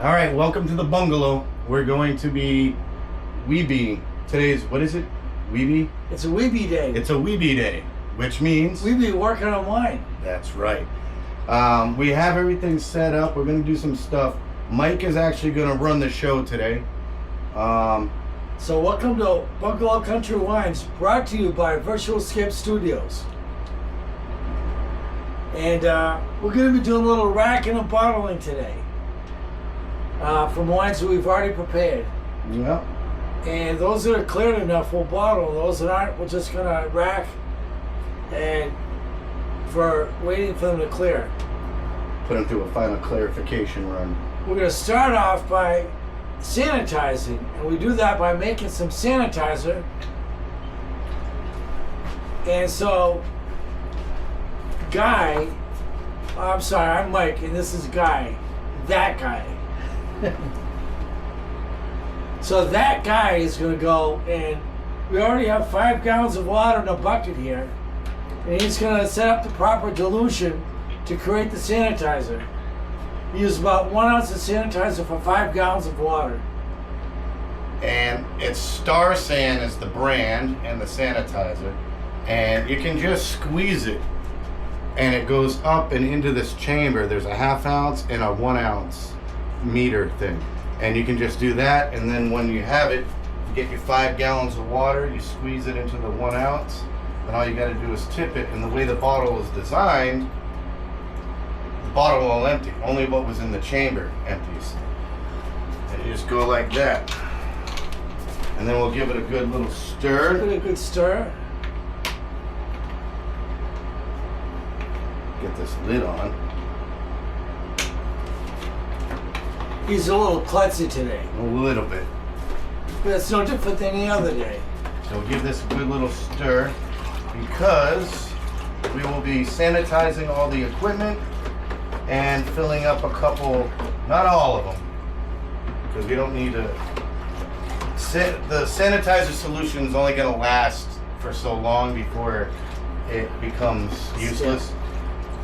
All right, welcome to the bungalow. We're going to be Weeby. Today's, what is it? Weeby? It's a Weeby day. It's a Weeby day, which means... We be working on wine. That's right. We have everything set up. We're going to do some stuff. Mike is actually going to run the show today. So welcome to Bungalow Country Wines, brought to you by Virtual Skip Studios. And we're going to be doing a little racking and bottling today from wines that we've already prepared. Yeah. And those that are cleared enough, we'll bottle. Those that aren't, we're just going to rack and waiting for them to clear. Put them through a final clarification run. We're going to start off by sanitizing, and we do that by making some sanitizer. And so, I'm Mike, and this is Guy, that guy. So that guy is going to go, and we already have 5 gallons of water in a bucket here, and he's going to set up the proper dilution to create the sanitizer. Use about 1 ounce of sanitizer for 5 gallons of water. And it's Star San is the brand and the sanitizer. And you can just squeeze it and it goes up and into this chamber. There's a 1/2 ounce and a 1 ounce meter thing. And you can just do that, and then when you have it, you get your 5 gallons of water, you squeeze it into the 1 ounce, and all you gotta do is tip it. And the way the bottle is designed, the bottle will empty. Only what was in the chamber empties. And you just go like that. And then we'll give it a good little stir. Give it a good stir. Get this lid on. He's a little klutzy today, A little bit. but it's no different than any other day. So give this a good little stir, because we will be sanitizing all the equipment and filling up a couple, not all of them, because we don't need to. The sanitizer solution is only going to last for so long before it becomes useless.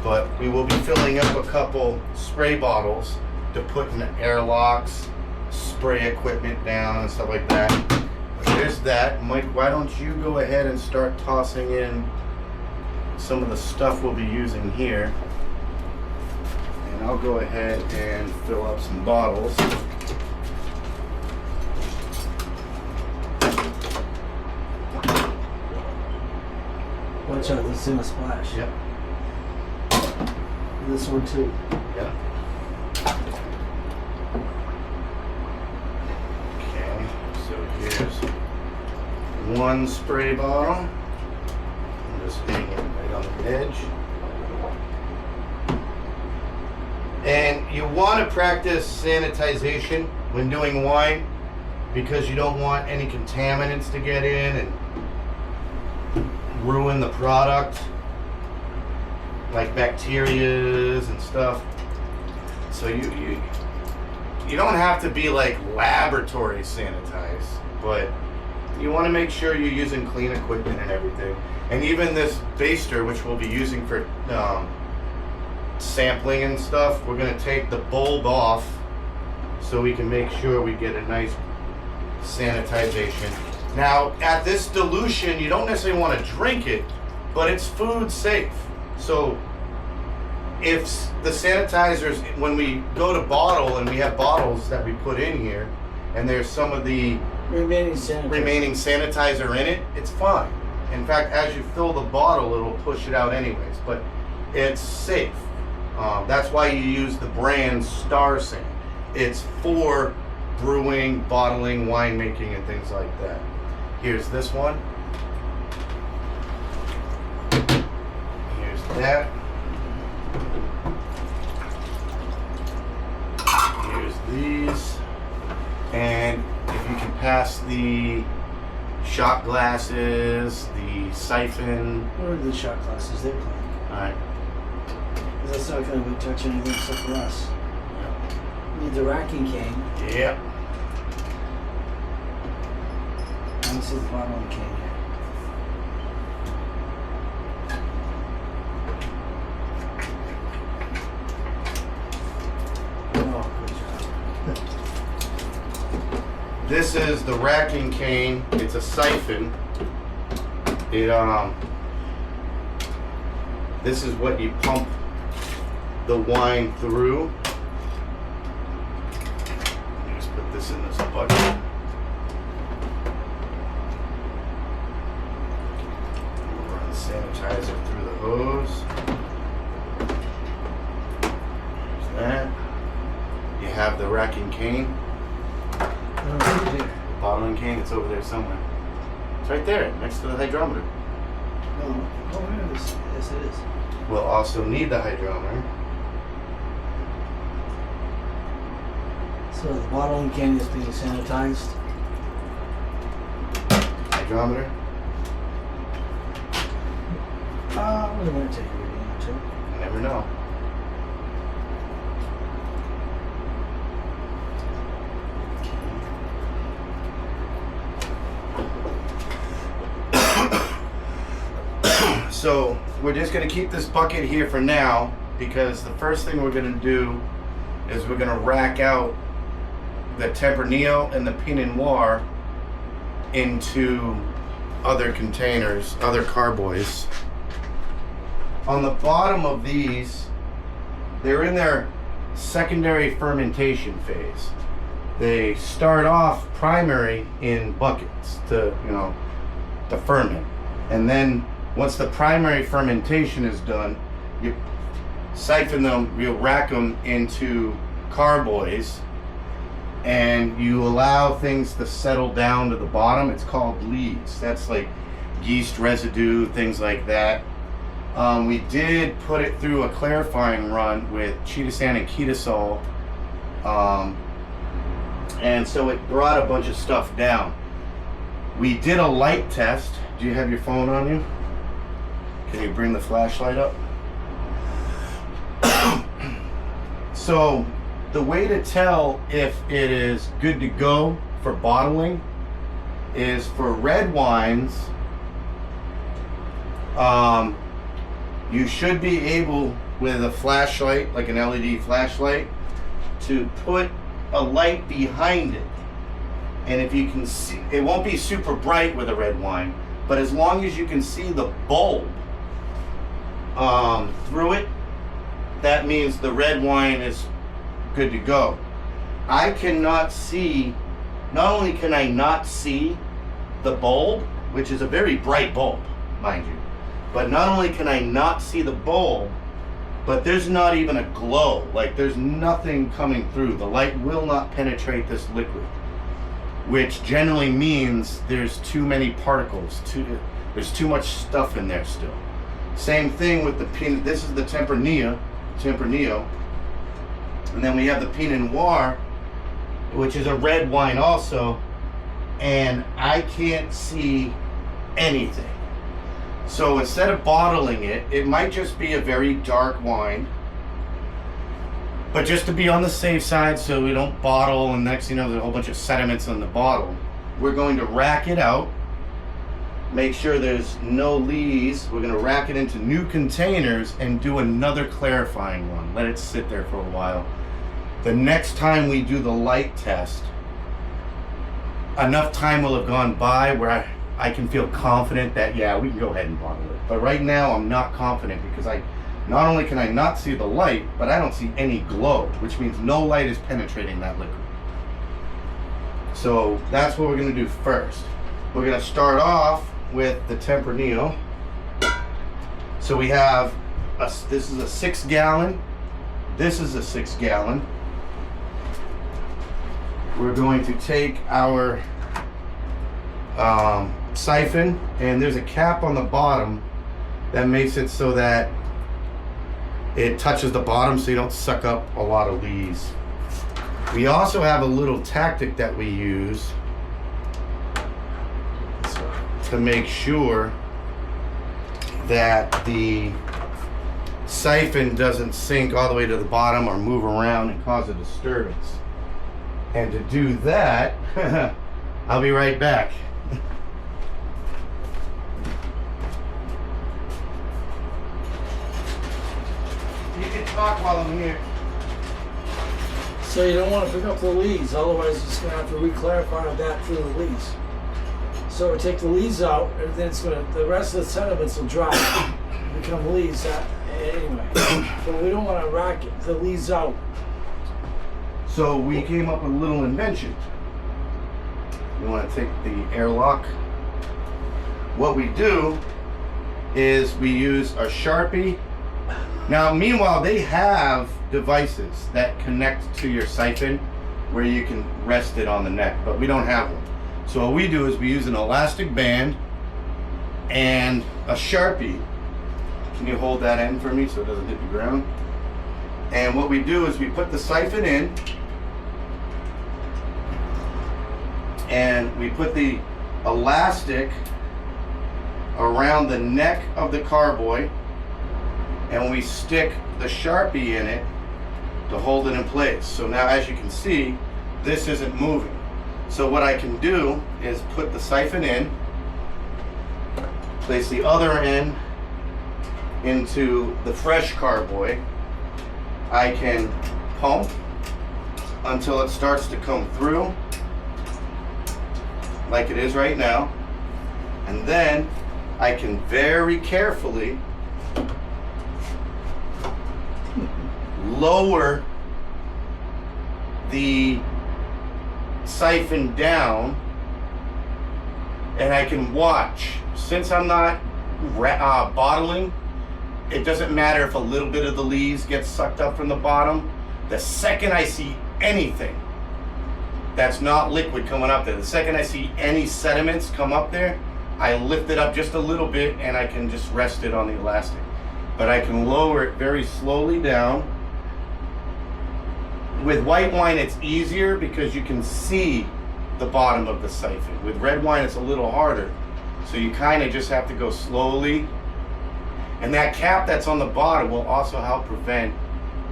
But we will be filling up a couple spray bottles to put in the airlocks, spray equipment down and stuff like that. But there's that. Mike, why don't you go ahead and start tossing in some of the stuff we'll be using here. And I'll go ahead and fill up some bottles. Watch out, this is gonna splash. Yep. This one too. Yeah. Okay, so here's 1 spray bottle. I'm just hanging right on the edge. And you want to practice sanitization when doing wine, because you don't want any contaminants to get in and ruin the product, like bacterias and stuff. So you don't have to be like laboratory sanitized, but you want to make sure you're using clean equipment and everything. And even this baster, which we'll be using for sampling and stuff, we're going to take the bulb off so we can make sure we get a nice sanitization. Now, at this dilution, you don't necessarily want to drink it, but it's food safe. So if the sanitizers, when we go to bottle and we have bottles that we put in here, and there's some of the remaining sanitizer in it, it's fine. In fact, as you fill the bottle, it'll push it out anyways, but it's safe. That's why you use the brand Star San. It's for brewing, bottling, winemaking, and things like that. Here's this one. Here's that. Here's these. And if you can pass the shot glasses, the siphon. Where are the shot glasses? They're clean. Alright. That's not going to be touching anything except for us. Need the racking cane. Yep. I don't see the bottom of the cane here. Oh, good job. This is the racking cane. It's a siphon. This is what you pump the wine through. Just put this in this bucket. Run the sanitizer through the hose. There's that. You have the racking cane. Bottling cane, it's over there somewhere. It's right there, next to the hydrometer. Oh, yes, it is. We'll also need the hydrometer. So the bottling can is being sanitized. Hydrometer. We're going to take a reading or two. You never know. So we're just going to keep this bucket here for now, because the first thing we're going to do is we're going to rack out the Tempranillo and the Pinot Noir into other containers, other carboys. On the bottom of these, they're in their secondary fermentation phase. They start off primary in buckets to ferment, and then once the primary fermentation is done, you siphon them, you rack them into carboys, and you allow things to settle down to the bottom. It's called lees. That's like yeast residue, things like that. We did put it through a clarifying run with chitosan and ketosol, and so it brought a bunch of stuff down. We did a light test. Do you have your phone on you? Can you bring the flashlight up? So the way to tell if it is good to go for bottling is for red wines. You should be able, with a flashlight, like an LED flashlight, to put a light behind it. And if you can see, it won't be super bright with a red wine, but as long as you can see the bulb through it, that means the red wine is good to go. I cannot see, not only can I not see the bulb, which is a very bright bulb, mind you, but not only can I not see the bulb, but there's not even a glow. Like, there's nothing coming through. The light will not penetrate this liquid, which generally means there's too many particles, there's too much stuff in there still. Same thing with the Pinot. This is the Tempranillo, and then we have the Pinot Noir, which is a red wine also, and I can't see anything. So instead of bottling it, it might just be a very dark wine, but just to be on the safe side so we don't bottle and next thing you know there's a whole bunch of sediments in the bottle, we're going to rack it out, make sure there's no lees. We're going to rack it into new containers and do another clarifying one. Let it sit there for a while. The next time we do the light test, enough time will have gone by where I can feel confident that, yeah, we can go ahead and bottle it. But right now I'm not confident because not only can I not see the light, but I don't see any glow, which means no light is penetrating that liquid. So that's what we're going to do first. We're going to start off with the Tempranillo. So we have, this is a 6 gallon. This is a 6 gallon. We're going to take our siphon, and there's a cap on the bottom that makes it so that it touches the bottom so you don't suck up a lot of lees. We also have a little tactic that we use to make sure that the siphon doesn't sink all the way to the bottom or move around and cause a disturbance. And to do that, I'll be right back. You can talk while I'm here. So you don't want to pick up the leads, otherwise you're just going to have to re-clarify that through the leads. So we take the leads out, and then the rest of the sediments will dry and become leads anyway. But we don't want to rack the leads out. So we came up with a little invention. You want to take the airlock. What we do is we use a Sharpie. Now, meanwhile, they have devices that connect to your siphon where you can rest it on the neck, but we don't have one. So what we do is we use an elastic band and a Sharpie. Can you hold that end for me so it doesn't hit the ground? And what we do is we put the siphon in, and we put the elastic around the neck of the carboy, and we stick the Sharpie in it to hold it in place. So now, as you can see, this isn't moving. So what I can do is put the siphon in, place the other end into the fresh carboy. I can pump until it starts to come through, like it is right now, and then I can very carefully lower the siphon down, and I can watch. Since I'm not bottling, it doesn't matter if a little bit of the lees gets sucked up from the bottom. The second I see anything that's not liquid coming up there, the second I see any sediments come up there, I lift it up just a little bit and I can just rest it on the elastic. But I can lower it very slowly down. With white wine, it's easier because you can see the bottom of the siphon. With red wine, it's a little harder. So you kind of just have to go slowly. And that cap that's on the bottom will also help prevent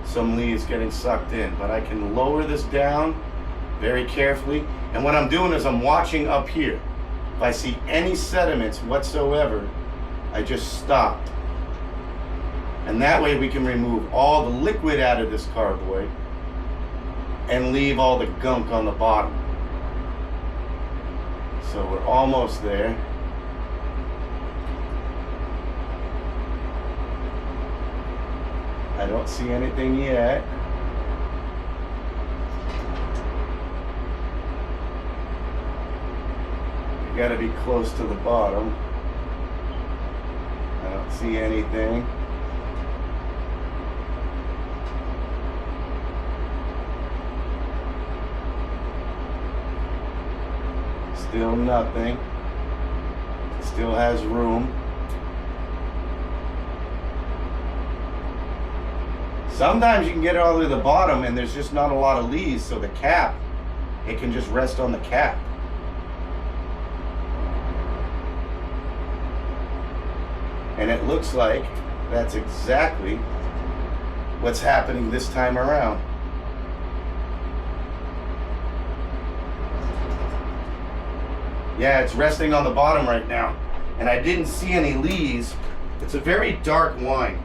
some leaves getting sucked in. But I can lower this down very carefully. And what I'm doing is I'm watching up here. If I see any sediments whatsoever, I just stop. And that way we can remove all the liquid out of this carboy and leave all the gunk on the bottom. So we're almost there. I don't see anything yet. You gotta be close to the bottom. I don't see anything. Still nothing. Still has room. Sometimes you can get it all the way to the bottom and there's just not a lot of leaves, so the cap, it can just rest on the cap. And it looks like that's exactly what's happening this time around. Yeah, it's resting on the bottom right now. And I didn't see any leaves. It's a very dark wine.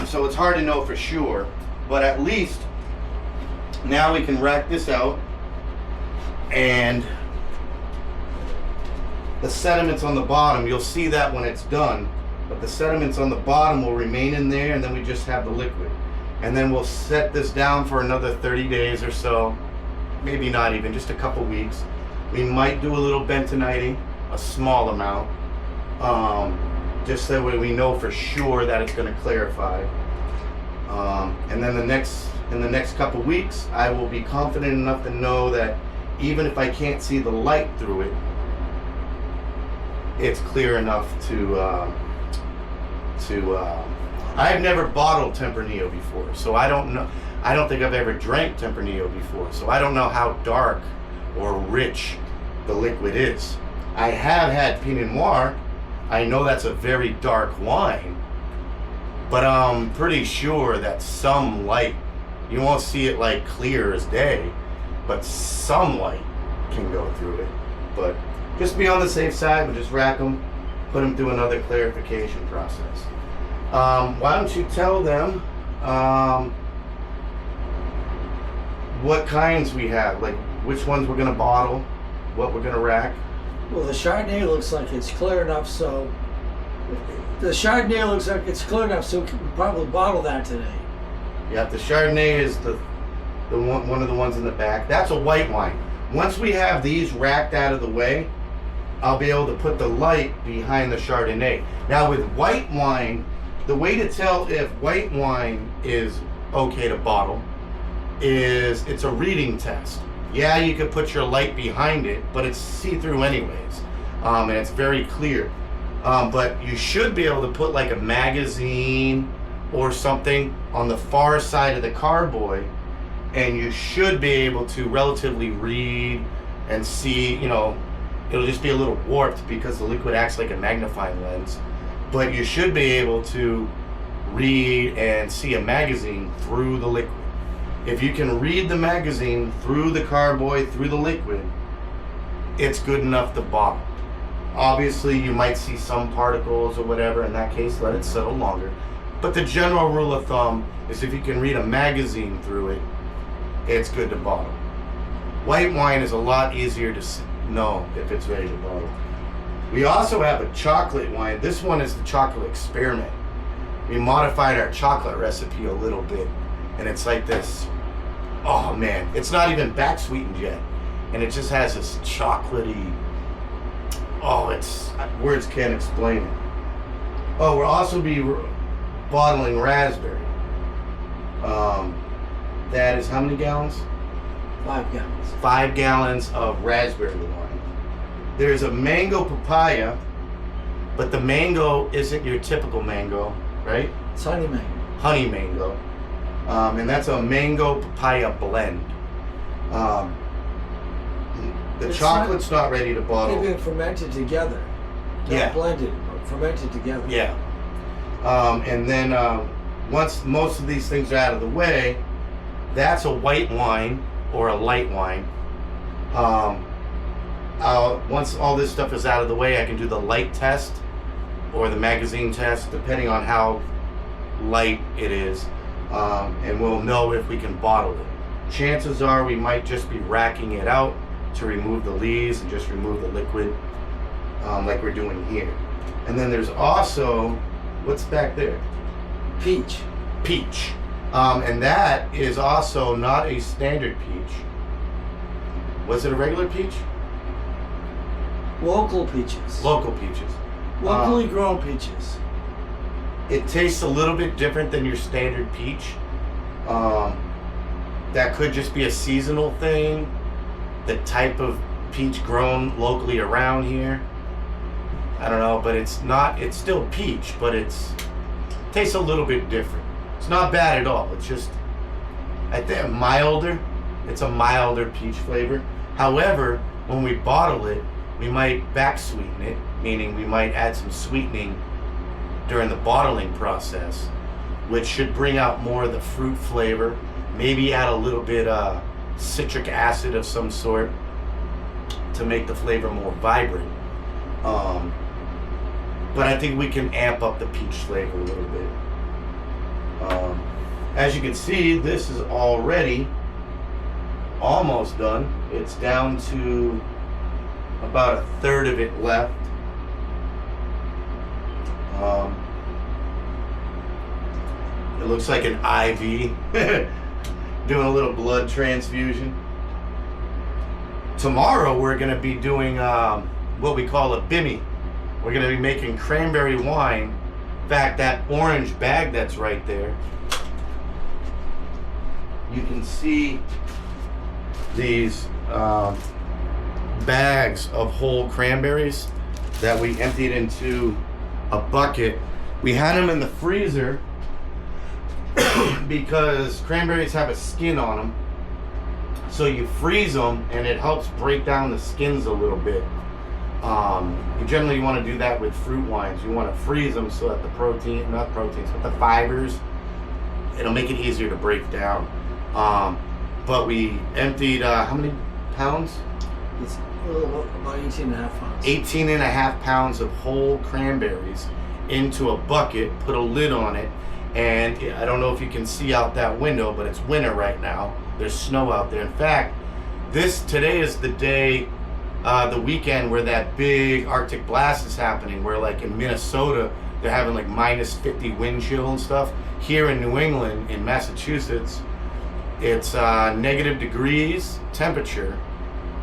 So it's hard to know for sure. But at least now we can rack this out. And the sediments on the bottom, you'll see that when it's done. But the sediments on the bottom will remain in there, and then we just have the liquid. And then we'll set this down for another 30 days or so. Maybe not even, just a couple weeks. We might do a little bentoniting, a small amount, just so we know for sure that it's going to clarify. And then in the next couple weeks, I will be confident enough to know that even if I can't see the light through it, it's clear enough to. I've never bottled Tempranillo before, so I don't know. I don't think I've ever drank Tempranillo before, so I don't know how dark or rich the liquid is. I have had Pinot Noir. I know that's a very dark wine, but I'm pretty sure that some light, you won't see it like clear as day, but some light can go through it. But just be on the safe side, we'll just rack them, put them through another clarification process. Why don't you tell them what kinds we have, like which ones we're gonna bottle, what we're gonna rack. Well, the Chardonnay looks like it's clear enough, so we can probably bottle that today. Yeah, the Chardonnay is the one of the ones in the back. That's a white wine. Once we have these racked out of the way, I'll be able to put the light behind the Chardonnay. Now with white wine, the way to tell if white wine is okay to bottle is it's a reading test. Yeah, you could put your light behind it, but it's see-through anyways, and it's very clear. But you should be able to put like a magazine or something on the far side of the carboy, and you should be able to relatively read and see. You know, it'll just be a little warped because the liquid acts like a magnifying lens, but you should be able to read and see a magazine through the liquid. If you can read the magazine through the carboy, through the liquid, it's good enough to bottle. Obviously, you might see some particles or whatever. In that case, let it settle longer. But the general rule of thumb is if you can read a magazine through it, it's good to bottle. White wine is a lot easier to know if it's ready to bottle. We also have a chocolate wine. This one is the chocolate experiment. We modified our chocolate recipe a little bit, and it's like this. Oh man, it's not even back sweetened yet, and it just has this chocolatey. Oh, it's words can't explain it. Oh, we'll also be bottling raspberry. That is how many gallons? 5 gallons. 5 gallons of raspberry wine. There's a mango papaya, but the mango isn't your typical mango, right? It's honey mango. Honey mango. And that's a mango papaya blend. The chocolate's not ready to bottle. They've been fermented together. Not blended, but fermented together. Yeah. And then once most of these things are out of the way, that's a white wine or a light wine. Once all this stuff is out of the way, I can do the light test or the magazine test, depending on how light it is. And we'll know if we can bottle it. Chances are we might just be racking it out to remove the lees and just remove the liquid, like we're doing here. And then there's also, what's back there? Peach. Peach. And that is also not a standard peach. Was it a regular peach? Local peaches. Local peaches. Locally grown peaches. It tastes a little bit different than your standard peach. That could just be a seasonal thing. The type of peach grown locally around here. I don't know, but it's still peach, but it tastes a little bit different. It's not bad at all. It's just, I think, milder. It's a milder peach flavor. However, when we bottle it, we might back sweeten it, meaning we might add some sweetening during the bottling process, which should bring out more of the fruit flavor. Maybe add a little bit citric acid of some sort to make the flavor more vibrant. But I think we can amp up the peach flavor a little bit. As you can see, this is already almost done. It's down to about a third of it left. It looks like an IV. Doing a little blood transfusion. Tomorrow we're going to be doing what we call a bimmy. We're going to be making cranberry wine. In fact, that orange bag that's right there, you can see these bags of whole cranberries that we emptied into a bucket. We had them in the freezer because cranberries have a skin on them. So you freeze them and it helps break down the skins a little bit. You generally want to do that with fruit wines. You want to freeze them so that the fibers, it'll make it easier to break down. But we emptied, how many pounds? It's about 18 and a half pounds. 18 and a half pounds of whole cranberries into a bucket, put a lid on it, And I don't know if you can see out that window, but it's winter right now. There's snow out there. In fact, today is the day, the weekend where that big Arctic blast is happening, where like in Minnesota, they're having like -50 wind chill and stuff. Here in New England, in Massachusetts, it's negative degrees temperature,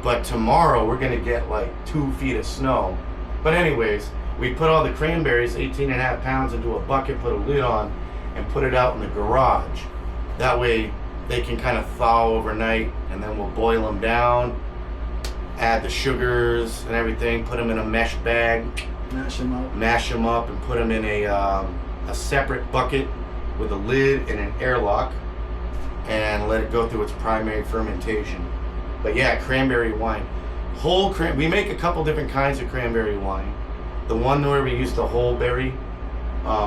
but tomorrow we're gonna get like 2 feet of snow. But anyways, we put all the cranberries, 18.5 pounds, into a bucket, put a lid on, and put it out in the garage. That way they can kind of thaw overnight, and then we'll boil them down, add the sugars and everything, put them in a mesh bag, mash them up, and put them in a separate bucket with a lid and an airlock, and let it go through its primary fermentation. But yeah, cranberry wine. We make a couple different kinds of cranberry wine. The one where we use the whole berry,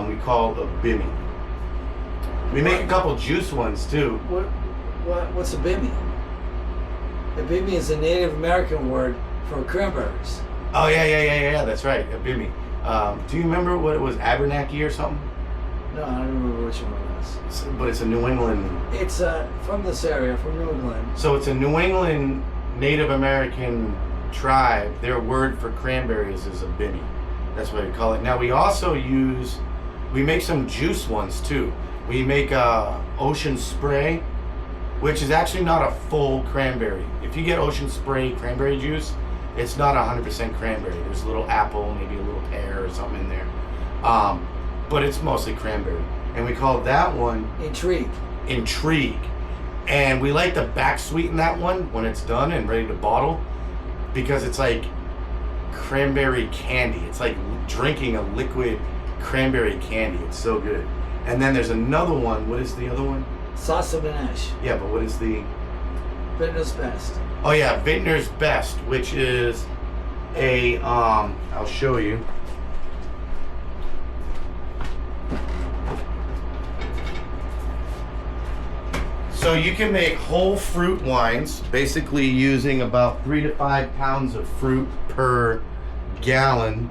we call a bimmy. We make a couple juice ones too. What's a bimmy? A bimmy is a Native American word for cranberries. Oh yeah, that's right, a bimmy. Do you remember what it was, Abenaki or something? No, I don't remember which one it was. But it's a New England. It's from this area, from New England. So it's a New England Native American tribe. Their word for cranberries is a bimmy. That's what we call it. Now we also we make some juice ones too. We make Ocean Spray, which is actually not a full cranberry. If you get Ocean Spray cranberry juice, it's not 100% cranberry. There's a little apple, maybe a little pear or something in there. But it's mostly cranberry. And we call that one Intrigue. And we like to back sweeten that one when it's done and ready to bottle, because it's like cranberry candy. It's like drinking a liquid cranberry candy. It's so good. And then there's another one. What is the other one? Sasquatch. Yeah, but what is the... Vintner's Best. Oh yeah, Vintner's Best, which is a, I'll show you. So you can make whole fruit wines, basically using about 3 to 5 pounds of fruit per gallon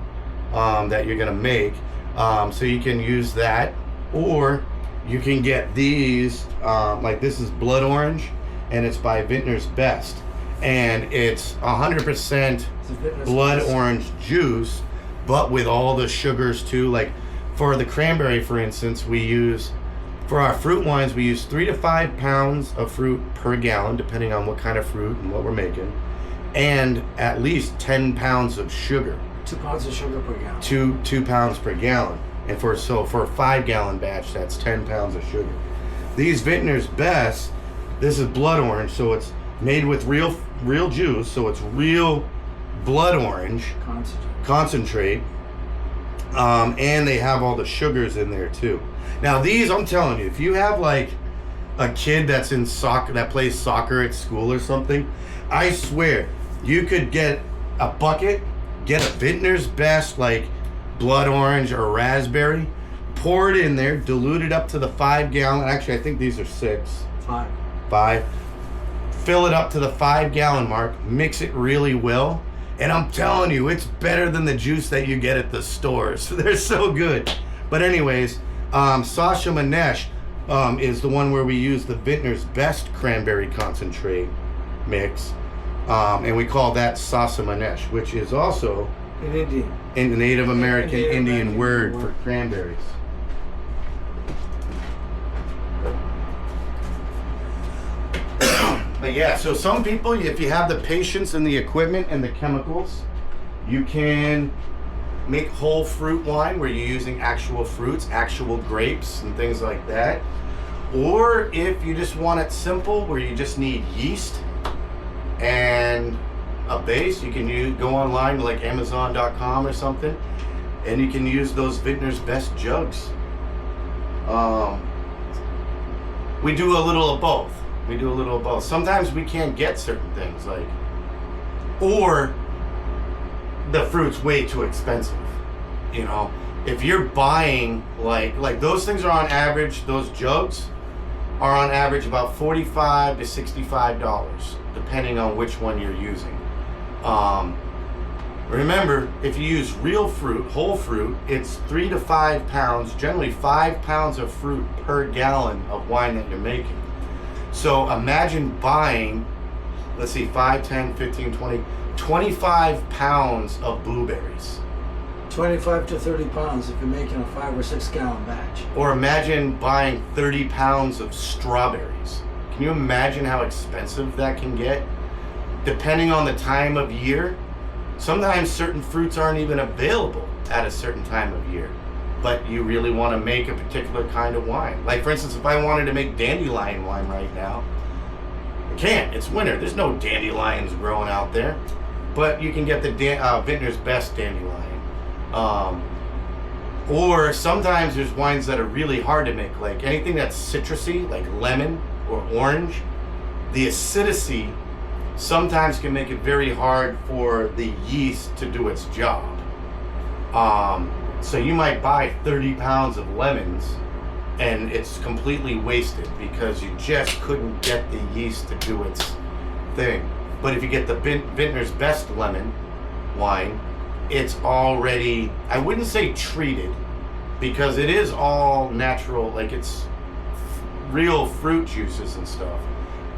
that you're gonna make. So you can use that, or you can get these, like this is Blood Orange, and it's by Vintner's Best, and it's 100% blood orange juice, but with all the sugars too. Like for the cranberry, for instance, for our fruit wines, we use 3 to 5 pounds of fruit per gallon, depending on what kind of fruit and what we're making, and at least 10 pounds of sugar. 2 pounds of sugar per gallon. 2 pounds per gallon. And for a 5-gallon batch, that's 10 pounds of sugar. These Vintner's Best, this is blood orange, so it's made with real juice, so it's real blood orange concentrate. And they have all the sugars in there too. Now these, I'm telling you, if you have like a kid that's in soccer, that plays soccer at school or something, I swear you could get a bucket, get a Vintner's Best like blood orange or raspberry, pour it in there, dilute it up to the 5-gallon. Actually, I think these are 6. 5. Fill it up to the 5-gallon mark, mix it really well, and I'm telling you, it's better than the juice that you get at the stores. They're so good. But anyways, Sasquatch is the one where we use the Vintner's Best cranberry concentrate mix, and we call that Sasquatch, which is also in the Native American Indian word for cranberries. But yeah, so some people, if you have the patience and the equipment and the chemicals, you can make whole fruit wine where you're using actual fruits, actual grapes and things like that. Or if you just want it simple, where you just need yeast and a base, you can go online to like Amazon.com or something, and you can use those Vintner's Best jugs. We do a little of both. Sometimes we can't get certain things, or the fruit's way too expensive. You know, if you're buying like those things are on average, those jugs are on average about $45 to $65, depending on which one you're using. Remember, if you use real fruit, whole fruit, it's 3 to 5 pounds, generally 5 pounds of fruit per gallon of wine that you're making. So imagine buying, let's see, 5, 10, 15, 20, 25 pounds of blueberries. 25 to 30 pounds if you're making a 5 or 6 gallon batch. Or imagine buying 30 pounds of strawberries. Can you imagine how expensive that can get? Depending on the time of year, sometimes certain fruits aren't even available at a certain time of year, but you really want to make a particular kind of wine. Like for instance, if I wanted to make dandelion wine right now, I can't. It's winter. There's no dandelions growing out there, but you can get the Vintner's Best dandelion. Or sometimes there's wines that are really hard to make, like anything that's citrusy, like lemon or orange. The acidity sometimes can make it very hard for the yeast to do its job. So you might buy 30 pounds of lemons and it's completely wasted because you just couldn't get the yeast to do its thing. But if you get the Vintner's Best lemon wine, it's already, I wouldn't say treated, because it is all natural, like it's real fruit juices and stuff.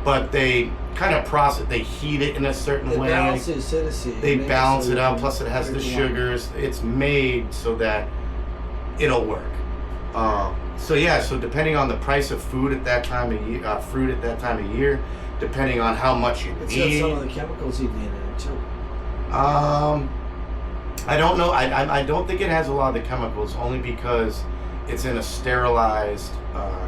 But they kind of process, they heat it in a certain way. They balance the acidity. They balance it out, plus it has the sugars. It's made so that it'll work. So yeah, so depending on the price of food at that time of year, fruit at that time of year, depending on how much you It's need. got some of the chemicals you need in it too. I don't know. I don't think it has a lot of the chemicals, only because it's in a sterilized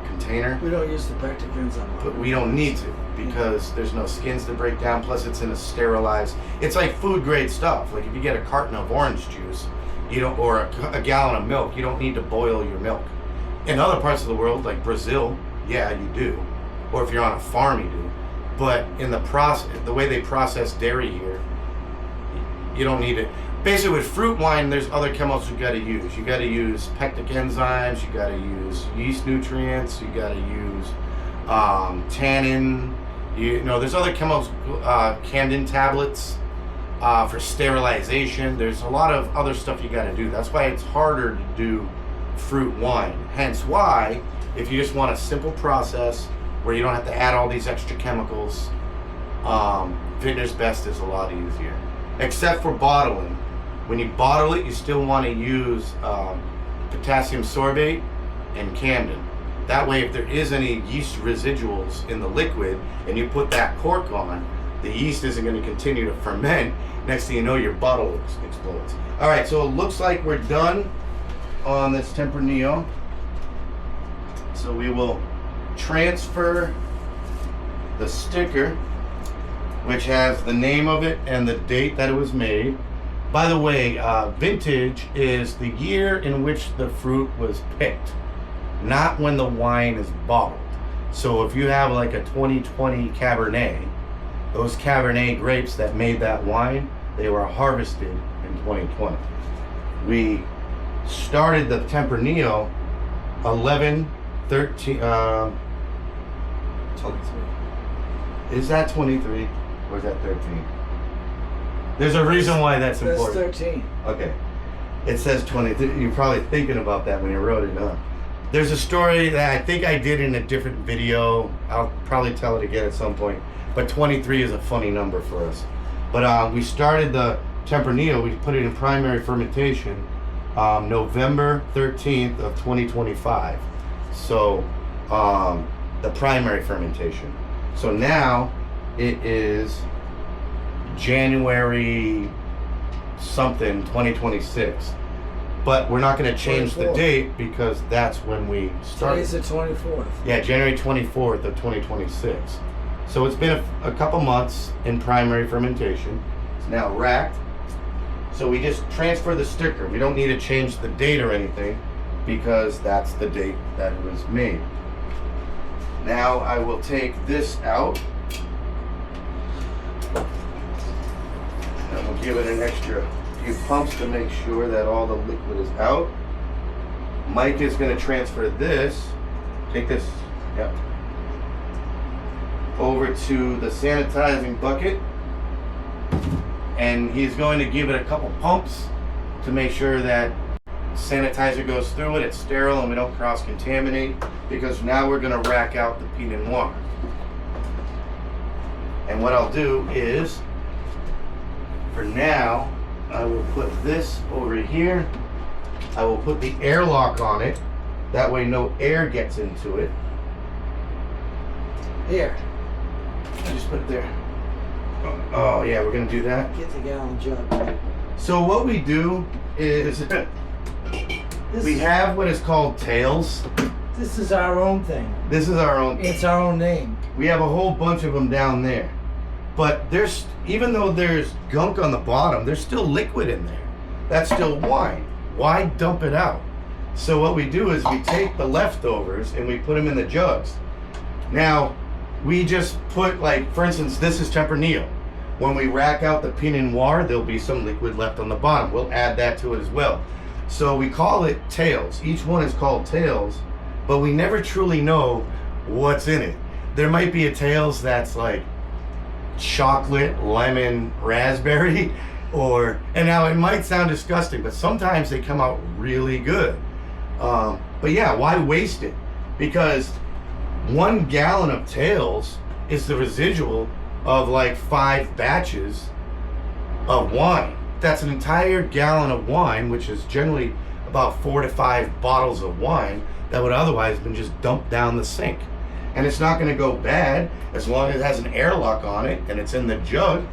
container. We don't use the pectic enzyme. But we don't need to, because there's no skins to break down. Plus, it's in a sterilized. It's like food grade stuff. Like if you get a carton of orange juice, you don't, or a gallon of milk, you don't need to boil your milk. In other parts of the world, like Brazil, yeah, you do. Or if you're on a farm, you do. But in the process, the way they process dairy here, you don't need it. Basically, with fruit wine, there's other chemicals you got to use. You got to use pectic enzymes. You got to use yeast nutrients. You got to use tannin. You know, there's other chemicals, Camden tablets for sterilization. There's a lot of other stuff you got to do. That's why it's harder to do fruit wine. Hence why, if you just want a simple process where you don't have to add all these extra chemicals, Vintner's Best is a lot easier. Except for bottling. When you bottle it, you still want to use potassium sorbate and Camden. That way, if there is any yeast residuals in the liquid and you put that cork on, the yeast isn't going to continue to ferment. Next thing you know, your bottle explodes. All right, so it looks like we're done on this Tempranillo. So we will transfer the sticker, which has the name of it and the date that it was made. By the way, vintage is the year in which the fruit was picked, not when the wine is bottled. So if you have like a 2020 Cabernet, those Cabernet grapes that made that wine, they were harvested in 2020. We started the Tempranillo 11/13. 23. Is that 23 or is that 13? There's a reason why that's important. That's 13. Okay. It says 20. You're probably thinking about that when you wrote it up. There's a story that I think I did in a different video. I'll probably tell it again at some point. But 23 is a funny number for us. But we started the Tempranillo. We put it in primary fermentation November 13th of 2025. So the primary fermentation. So now it is January something 2026, but we're not going to change 24th. the date because that's when we started. Today's the 24th. Yeah, January 24th of 2026. So it's been a couple months in primary fermentation. It's now racked. So we just transfer the sticker. We don't need to change the date or anything because that's the date that it was made. Now I will take this out. And we'll give it an extra few pumps to make sure that all the liquid is out. Mike is going to transfer this. Take this. Yep. Over to the sanitizing bucket. and he's going to give it a couple pumps to make sure that sanitizer goes through it, it's sterile, and we don't cross-contaminate, because now we're going to rack out the Pinot Noir. And what I'll do is, for now, I will put this over here. I will put the airlock on it. That way no air gets into it. Here, I just put it there. Oh yeah, we're gonna do that. get the gallon jug. So what we do is we have what is called tails. This is our own thing. This is our own. It's our own name. We have a whole bunch of them down there. But there's, even though there's gunk on the bottom, there's still liquid in there. That's still wine. Why dump it out? So what we do is we take the leftovers and we put them in the jugs. Now, we just put, like, for instance, this is Tempranillo. When we rack out the Pinot Noir, there'll be some liquid left on the bottom. We'll add that to it as well. So we call it tails. Each one is called tails, but we never truly know what's in it. There might be a tails that's like chocolate, lemon, raspberry, and now it might sound disgusting, but sometimes they come out really good. But yeah, why waste it? Because 1 gallon of tails is the residual of like 5 batches of wine. That's an entire gallon of wine, which is generally about 4 to 5 bottles of wine that would otherwise have been just dumped down the sink. And it's not going to go bad as long as it has an airlock on it and it's in the jug.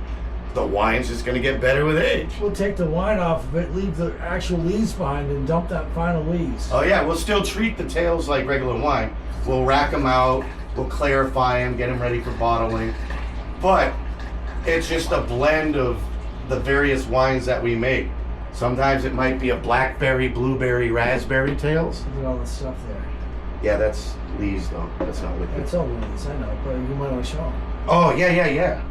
The wine's just going to get better with age. We'll take the wine off of it, leave the actual lees behind, and dump that final lees. Oh yeah, we'll still treat the tails like regular wine. We'll rack them out, we'll clarify them, get them ready for bottling. But it's just a blend of the various wines that we make. Sometimes it might be a blackberry, blueberry, raspberry tails. Look at all the stuff there. Yeah, that's lees though. That's not liquid. That's all lees, I know, but you might want to show them. Oh, yeah.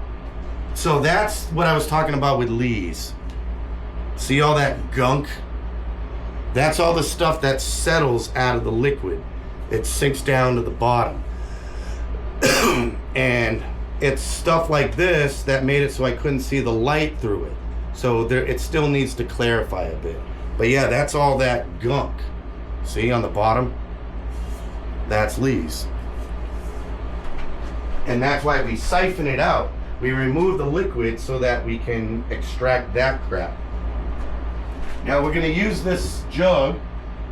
So that's what I was talking about with lees. See all that gunk? That's all the stuff that settles out of the liquid. It sinks down to the bottom. And it's stuff like this that made it so I couldn't see the light through it. So there, it still needs to clarify a bit. But yeah, that's all that gunk. See on the bottom? That's lees. And that's why we siphon it out. We remove the liquid so that we can extract that crap. Now we're going to use this jug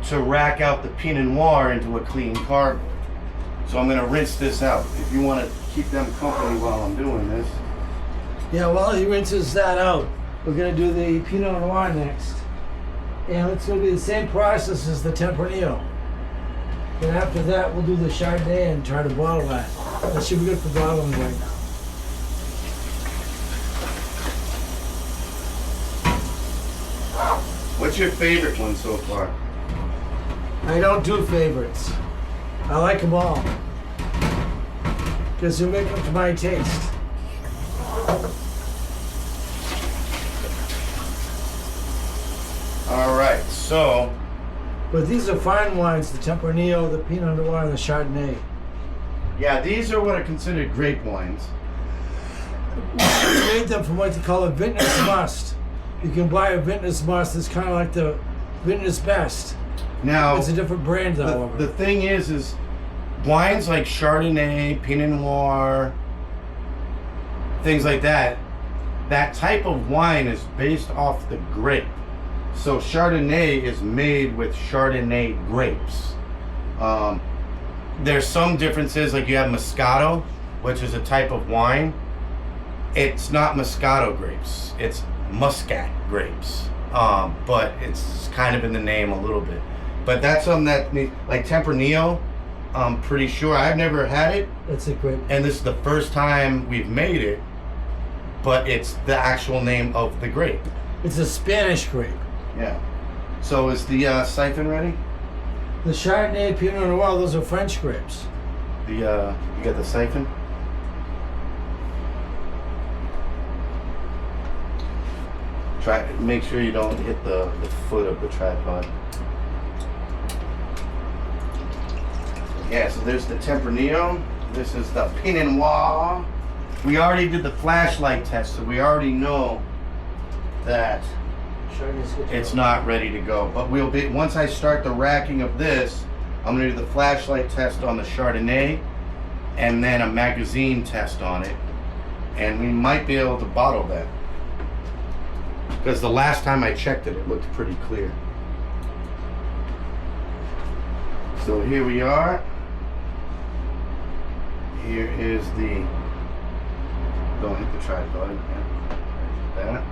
to rack out the Pinot Noir into a clean cardboard. So I'm going to rinse this out. If you want to keep them company while I'm doing this. Yeah, while he rinses that out, we're going to do the Pinot Noir next. And it's going to be the same process as the Tempranillo. And after that, we'll do the Chardonnay and try to bottle that. That should be good for bottling right now. What's your favorite one so far? I don't do favorites. I like them all. Because they make them to my taste. All right, so But these are fine wines, the Tempranillo, the Pinot Noir, and the Chardonnay. yeah, these are what are considered grape wines. We made them from what they call a Vintner's Must. You can buy a Vintner's Must that's kind of like the Vintner's Best. Now, It's a different brand, though. the thing is wines like Chardonnay, Pinot Noir, things like that, that type of wine is based off the grape. So Chardonnay is made with Chardonnay grapes. There's some differences, like you have Moscato, which is a type of wine. It's not Moscato grapes, it's Muscat grapes. But it's kind of in the name a little bit. But that's something that, like Tempranillo, I'm pretty sure, I've never had it, That's a grape. and this is the first time we've made it, but it's the actual name of the grape. It's a Spanish grape. Yeah. So is the siphon ready? The Chardonnay, Pinot Noir, those are French grapes. You got the siphon? Try, make sure you don't hit the foot of the tripod. Yeah, so there's the Tempranillo. This is the Pinot Noir. We already did the flashlight test, so we already know that it's not ready to go. But we'll be, once I start the racking of this, I'm gonna do the flashlight test on the Chardonnay and then a magazine test on it. And we might be able to bottle that. Because the last time I checked it, it looked pretty clear. So here we are. Here is the, don't hit the tripod. Yeah. That.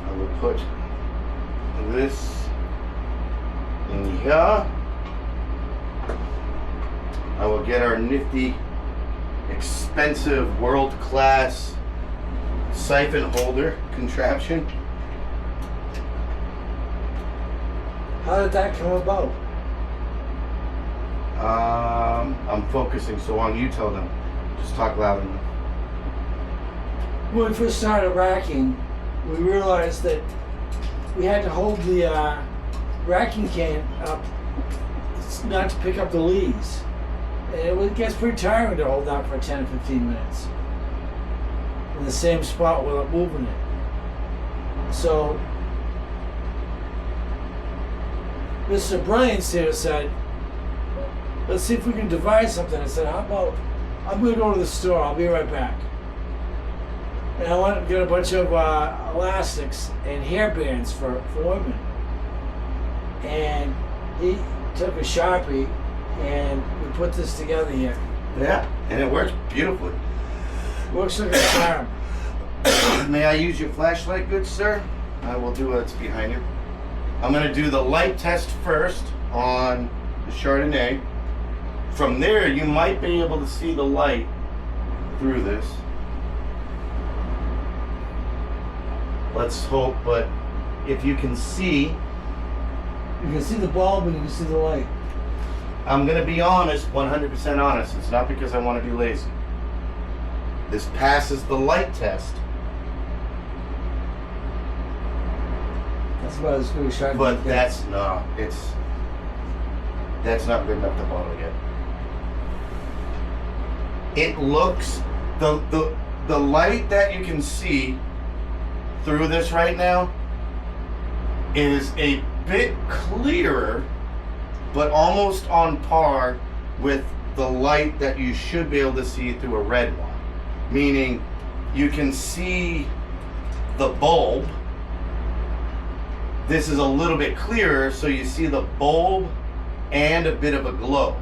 I will put this in here. I will get our nifty, expensive, world-class siphon holder contraption. How did that come about? I'm focusing, so on you tell them. Just talk loud enough. When we first started racking, we realized that we had to hold the racking can up, not to pick up the leaves. And it gets pretty tiring to hold that for 10 or 15 minutes in the same spot without moving it. So Mr. Bryant's here said, let's see if we can devise something. I said, how about, I'm going to go to the store. I'll be right back. And I went and got a bunch of elastics and hairbands for women. And he took a Sharpie and we put this together here. Yeah, and it works beautifully. Works like a charm. May I use your flashlight, good sir? I will do what's behind you. I'm going to do the light test first on the Chardonnay. From there, you might be able to see the light through this. Let's hope, but if you can see... You can see the bulb and you can see the light. I'm going to be honest, 100% honest. It's not because I want to be lazy. This passes the light test. That's about as good a shot. But that's not, that's not good enough to bottle yet. It looks, the light that you can see through this right now is a bit clearer, but almost on par with the light that you should be able to see through a red wine. Meaning you can see the bulb. This is a little bit clearer, so you see the bulb and a bit of a glow.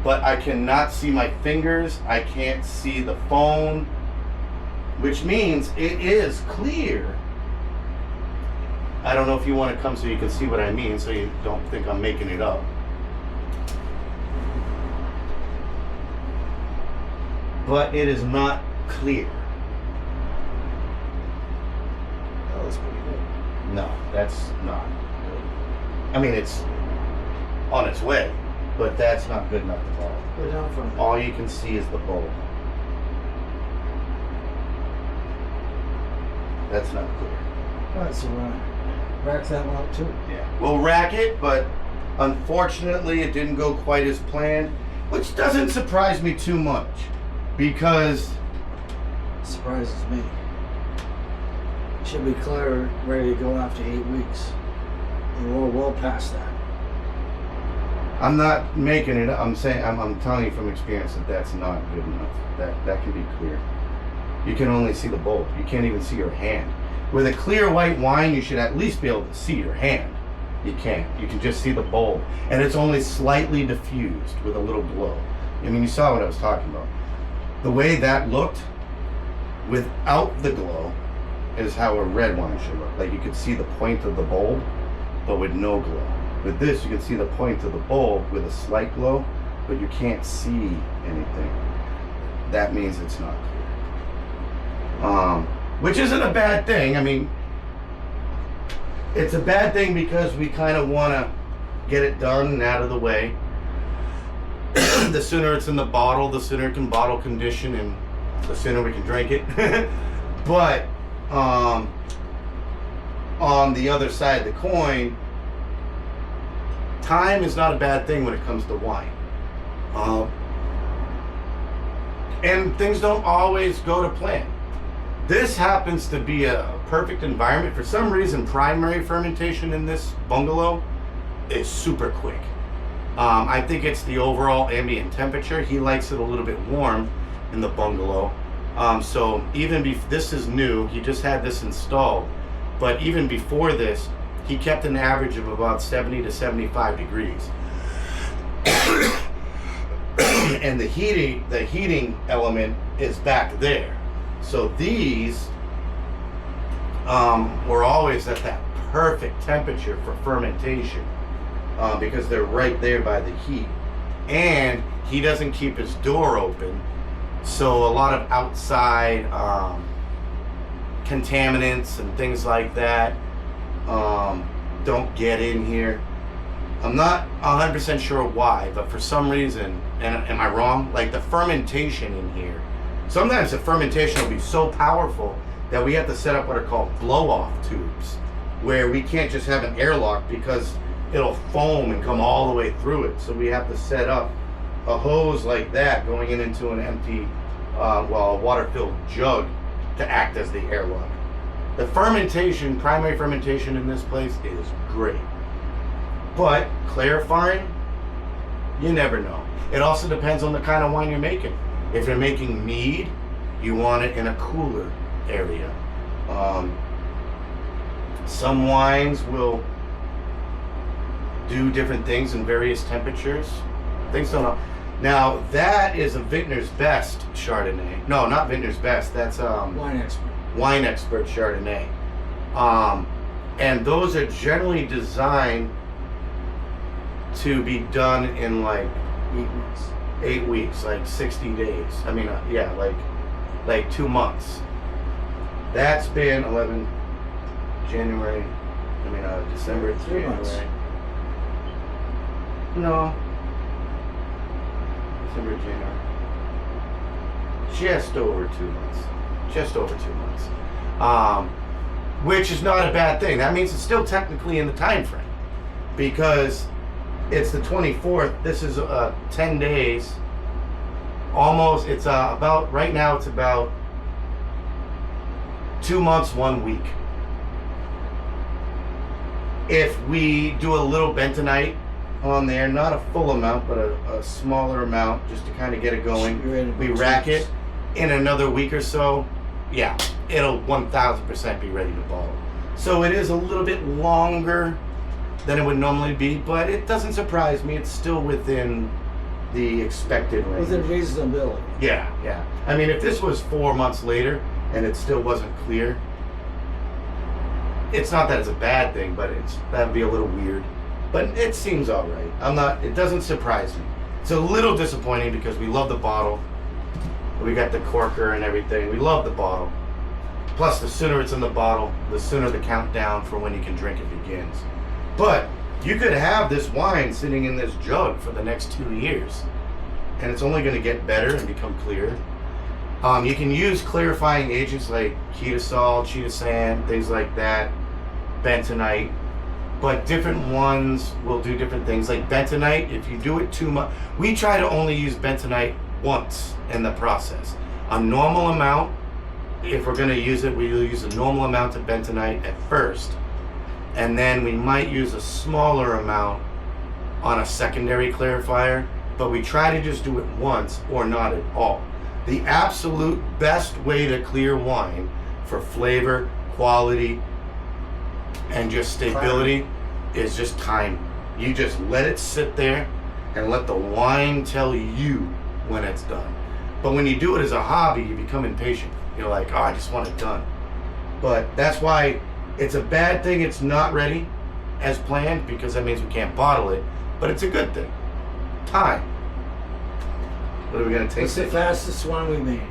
But I cannot see my fingers, I can't see the phone, which means it is clear. I don't know if you want to come so you can see what I mean, so you don't think I'm making it up. But it is not clear. That looks pretty good. No, that's not good. I mean, it's on its way, but that's not good enough to bottle. Go down from it. All you can see is the bulb. That's not clear. Alright, so rack that one up too. Yeah. We'll rack it, but unfortunately it didn't go quite as planned, which doesn't surprise me too much because Surprises me. Should be clear, ready to go after 8 weeks. And we're well past that. I'm not making it up. I'm saying, I'm telling you from experience that that's not good enough. That can be clear. You can only see the bulb. You can't even see your hand. With a clear white wine, you should at least be able to see your hand. You can't. You can just see the bulb. And it's only slightly diffused with a little glow. I mean, you saw what I was talking about. The way that looked without the glow is how a red wine should look. Like you could see the point of the bulb, but with no glow. With this, you can see the point of the bulb with a slight glow, but you can't see anything. That means it's not clear. Which isn't a bad thing. I mean, it's a bad thing because we kind of want to get it done and out of the way. The sooner it's in the bottle, the sooner it can bottle condition and the sooner we can drink it. But on the other side of the coin, time is not a bad thing when it comes to wine. And things don't always go to plan. This happens to be a perfect environment. For some reason, primary fermentation in this bungalow is super quick. I think it's the overall ambient temperature. He likes it a little bit warm in the bungalow. So even this is new, he just had this installed. But even before this, he kept an average of about 70 to 75 degrees. And the heating element is back there. So these were always at that perfect temperature for fermentation because they're right there by the heat. And he doesn't keep his door open, so a lot of outside contaminants and things like that don't get in here. I'm not 100% sure why, but for some reason, and am I wrong? Like the fermentation in here, sometimes the fermentation will be so powerful that we have to set up what are called blow-off tubes, where we can't just have an airlock because it'll foam and come all the way through it. So we have to set up a hose like that going into an empty, a water-filled jug to act as the airlock. The fermentation, primary fermentation in this place is great. But clarifying, you never know. It also depends on the kind of wine you're making. If you're making mead, you want it in a cooler area. Some wines will do different things in various temperatures. Things don't know. Now that is a Vintner's Best Chardonnay. No, not Vintner's Best. That's Wine Expert Chardonnay. And those are generally designed to be done in like 8 weeks, like 60 days. I mean, like 2 months. That's been December, 3 months. January. No. December, January. Just over 2 months. Just over 2 months. Which is not a bad thing. That means it's still technically in the time frame. Because it's the 24th. This is 10 days. Almost, it's about, right now it's about 2 months, 1 week. If we do a little bentonite on there, not a full amount, but a smaller amount, just to kind of get it going, we rack it in another week or so, yeah, it'll 1000% be ready to bottle. So it is a little bit longer than it would normally be, but it doesn't surprise me. It's still within the expected range. Within reasonability. Yeah, yeah. I mean, if this was 4 months later and it still wasn't clear, it's not that it's a bad thing, but that'd be a little weird. But it seems all right. It doesn't surprise me. It's a little disappointing because we love the bottle. We got the corker and everything. We love the bottle. Plus, the sooner it's in the bottle, the sooner the countdown for when you can drink it begins. But you could have this wine sitting in this jug for the next 2 years, and it's only going to get better and become clearer. You can use clarifying agents like Ketasol, Chitosan, things like that, bentonite, but different ones will do different things. Like bentonite, if you do it too much, we try to only use bentonite once in the process. A normal amount, if we're going to use it, we'll use a normal amount of bentonite at first, and then we might use a smaller amount on a secondary clarifier, but we try to just do it once or not at all. The absolute best way to clear wine for flavor, quality, and just stability is just time. You just let it sit there and let the wine tell you when it's done. But when you do it as a hobby, you become impatient. You're like, oh, I just want it done. But that's why it's a bad thing it's not ready as planned, because that means we can't bottle it. But it's a good thing. Time. What are we going to taste? It's the fastest one we made.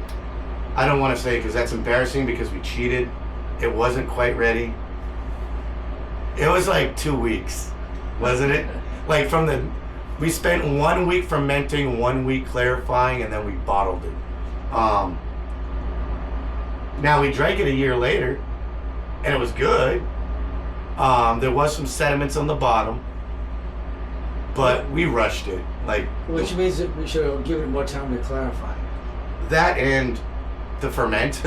I don't want to say because that's embarrassing because we cheated. It wasn't quite ready. It was like 2 weeks, wasn't it? Like we spent 1 week fermenting, 1 week clarifying, and then we bottled it. Now we drank it a year later, and it was good. There was some sediments on the bottom, but we rushed it. Which means that we should have given it more time to clarify. That, and to ferment.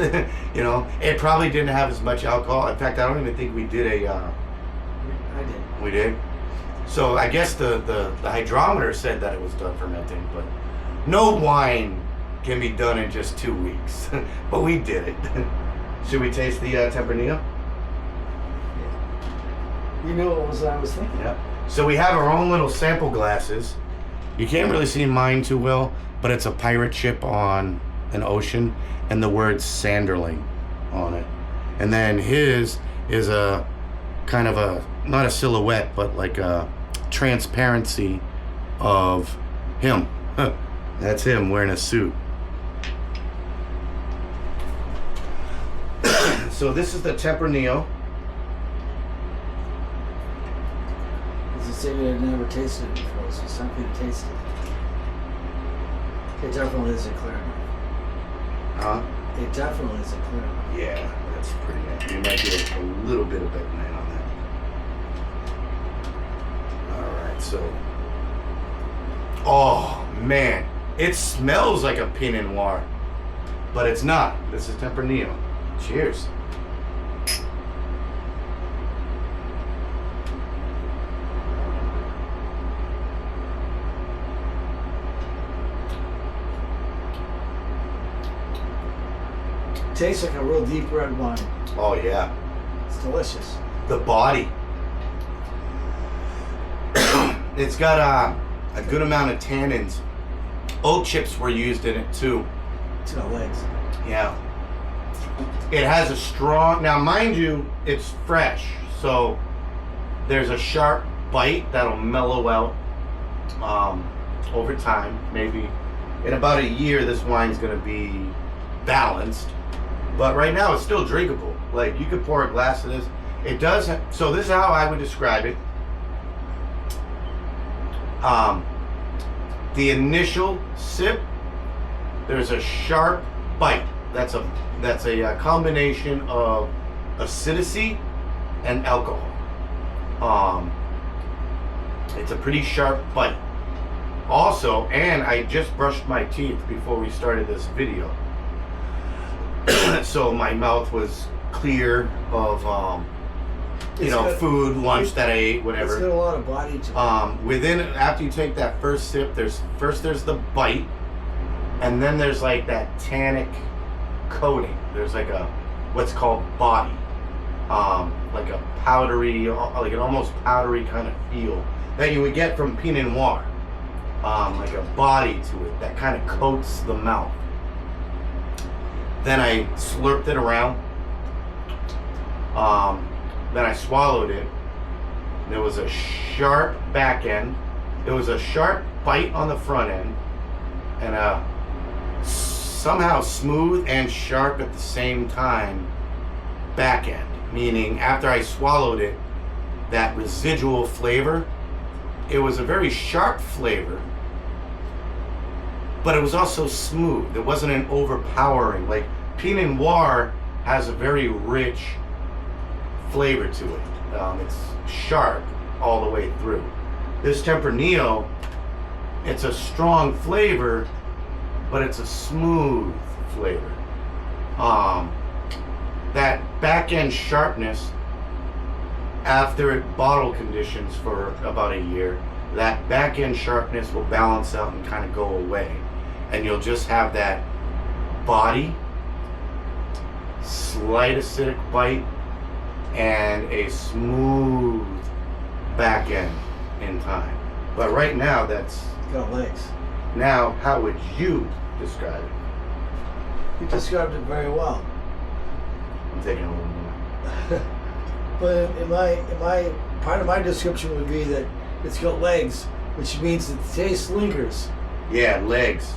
You know, it probably didn't have as much alcohol. In fact, I don't even think we did a. I did. We did. So I guess the hydrometer said that it was done fermenting, but no wine can be done in just 2 weeks. But we did it. Should we taste the Tempranillo? You knew what I was thinking. Yeah. So we have our own little sample glasses. You can't really see mine too well, but it's a pirate ship on an ocean and the word Sanderling on it. And then his is a kind of a, not a silhouette, but like a transparency of him. That's him wearing a suit. So this is the Tempranillo. As I said, I'd never tasted it before, so it's time for you to taste it. It definitely isn't clear enough. Huh? It definitely isn't clear enough. Yeah, that's pretty nice. You might get a little bit of Beckman on that. Alright, so. Oh, man. It smells like a Pinot Noir. But it's not. This is Tempranillo. Cheers. Tastes like a real deep red wine. Oh, yeah. It's delicious. The body. It's got a good amount of tannins. Oak chips were used in it too. It's got legs. Yeah. It has a strong, now mind you, it's fresh, so there's a sharp bite that'll mellow out over time. Maybe in about a year this wine's gonna be balanced, but right now it's still drinkable. Like, you could pour a glass of this. It does, so this is how I would describe it. The initial sip, there's a sharp bite. That's a combination of acidity and alcohol. It's a pretty sharp bite. Also, and I just brushed my teeth before we started this video, so my mouth was clear of food, lunch that I ate, whatever. It's got a lot of body to it. After you take that first sip, there's the bite, and then there's like that tannic coating. There's like a what's called body, like a powdery, like an almost powdery kind of feel that you would get from Pinot Noir, like a body to it that kind of coats the mouth. Then I slurped it around. Then I swallowed it. There was a sharp back end. There was a sharp bite on the front end, and a somehow smooth and sharp at the same time back end. Meaning, after I swallowed it, that residual flavor, it was a very sharp flavor, but it was also smooth. It wasn't an overpowering. Like, Pinot Noir has a very rich flavor to it. It's sharp all the way through. This Tempranillo, it's a strong flavor, but it's a smooth flavor. That back end sharpness, after it bottle conditions for about a year, that back end sharpness will balance out and kind of go away, and you'll just have that body, slight acidic bite, and a smooth back end in time. But right now, that's Got legs. now. How would you describe it? You described it very well. I'm taking a little more. But in my part of my description would be that it's got legs, which means that the taste lingers. Yeah, legs.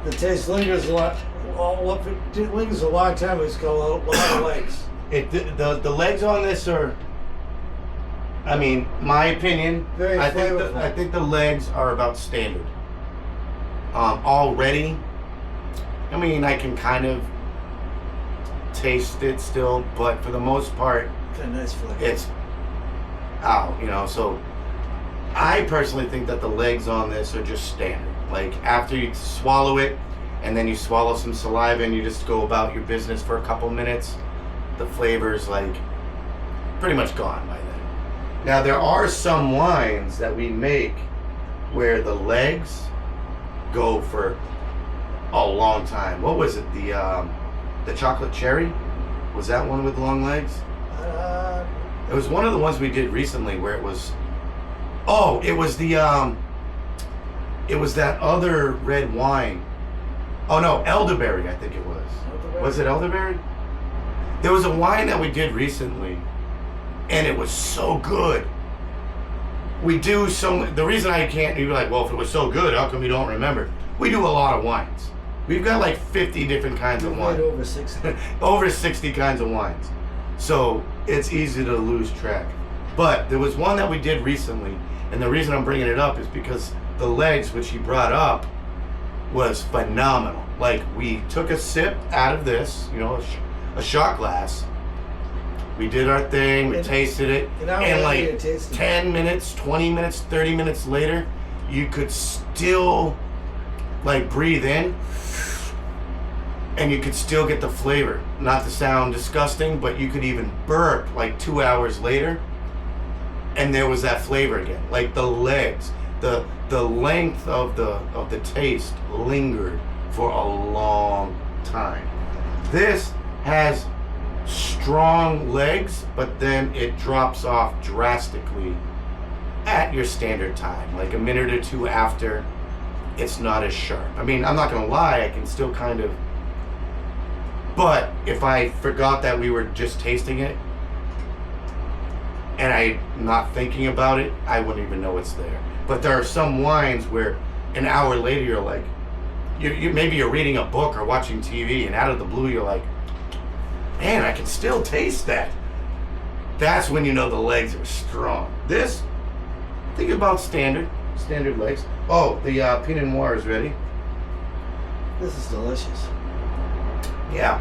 The taste lingers a lot. Well, if it lingers a long time, it's got a lot of legs. The legs on this are, I mean, my opinion. Very flavorful. I think the legs are about standard. Already, I mean, I can kind of taste it still, but for the most part, Got a nice flavor. it's out, so I personally think that the legs on this are just standard. Like, after you swallow it, and then you swallow some saliva and you just go about your business for a couple minutes, the flavor's like pretty much gone by then. Now there are some wines that we make where the legs go for a long time. What was it? The chocolate cherry? Was that one with long legs? It was one of the ones we did recently where it was. Oh, it was the it was that other red wine. Oh no, elderberry, I think it was. Elderberry? Was it elderberry? There was a wine that we did recently, and it was so good. We do so. The reason I can't, you're like, well, if it was so good, how come you don't remember? We do a lot of wines. We've got like 50 different kinds of wine. Over 60. Over 60 kinds of wines. So it's easy to lose track. But there was one that we did recently, and the reason I'm bringing it up is because the legs, which he brought up, was phenomenal. Like, we took a sip out of this, you know, a shot glass. We did our thing, we tasted it, and like 10 minutes, 20 minutes, 30 minutes later, you could still like breathe in, and you could still get the flavor. Not to sound disgusting, but you could even burp like 2 hours later, and there was that flavor again. Like the legs, the length of the taste lingered for a long time. This has strong legs, but then it drops off drastically at your standard time, like a minute or two after. It's not as sharp. I mean, I'm not gonna lie, I can still kind of, but if I forgot that we were just tasting it and I'm not thinking about it, I wouldn't even know it's there. But there are some wines where an hour later you're like, you maybe you're reading a book or watching TV, and out of the blue you're like, man, I can still taste that. That's when you know the legs are strong. This, think about standard legs. Oh, the Pinot Noir is ready. This is delicious. Yeah.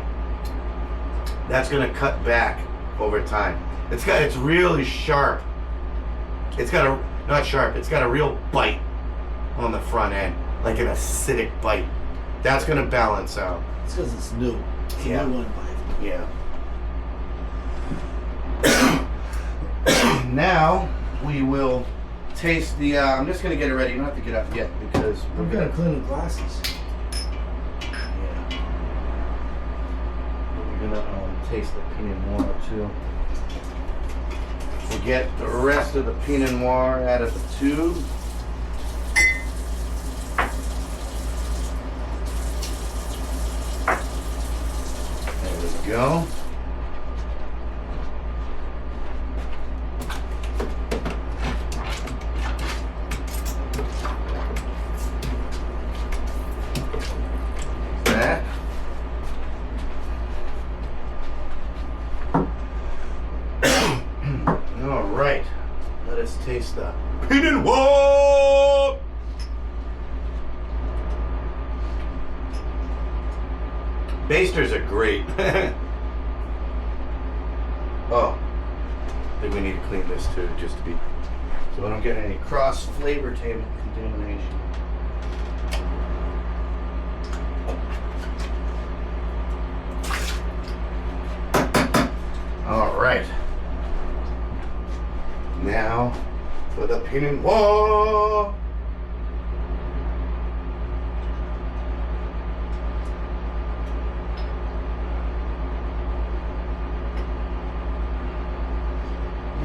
That's gonna cut back over time. It's really sharp. It's got not sharp, it's got a real bite on the front end, like an acidic bite. That's gonna balance out. It's because it's new. It's Yeah. a new one bite. Yeah. Now we will taste the. I'm just gonna get it ready. You don't have to get up yet because We're gonna clean the glasses. Yeah. We're gonna taste the Pinot Noir too. We'll get the rest of the Pinot Noir out of the tube. There we go. That. All right, let us taste the Pinot Noir. Basters are great. Oh, I think we need to clean this too, just to be, so I don't get any cross flavor contamination. All right. Now for the Pinot Noir.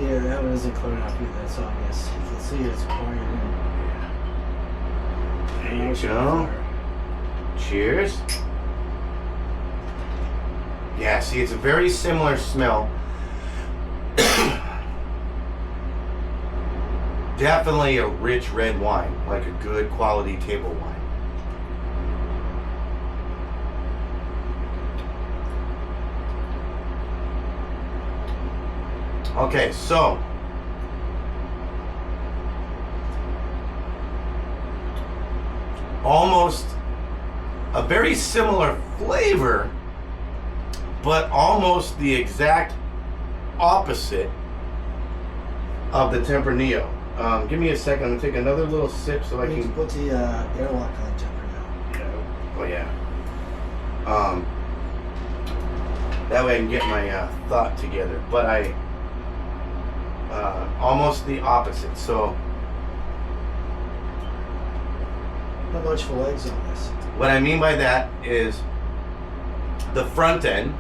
Yeah, that one isn't clear enough either. That's obvious. You can see it's pouring in. There you go. Cheers. Yeah, see, it's a very similar smell. Definitely a rich red wine, like a good quality table wine. Okay, so almost a very similar flavor, but almost the exact opposite of the Tempranillo. Give me a second. I'm gonna take another little sip so I I need to can. put the airlock on temper now. Oh yeah. That way I can get my thought together. But I almost the opposite. So Not much for legs on this. what I mean by that is the front end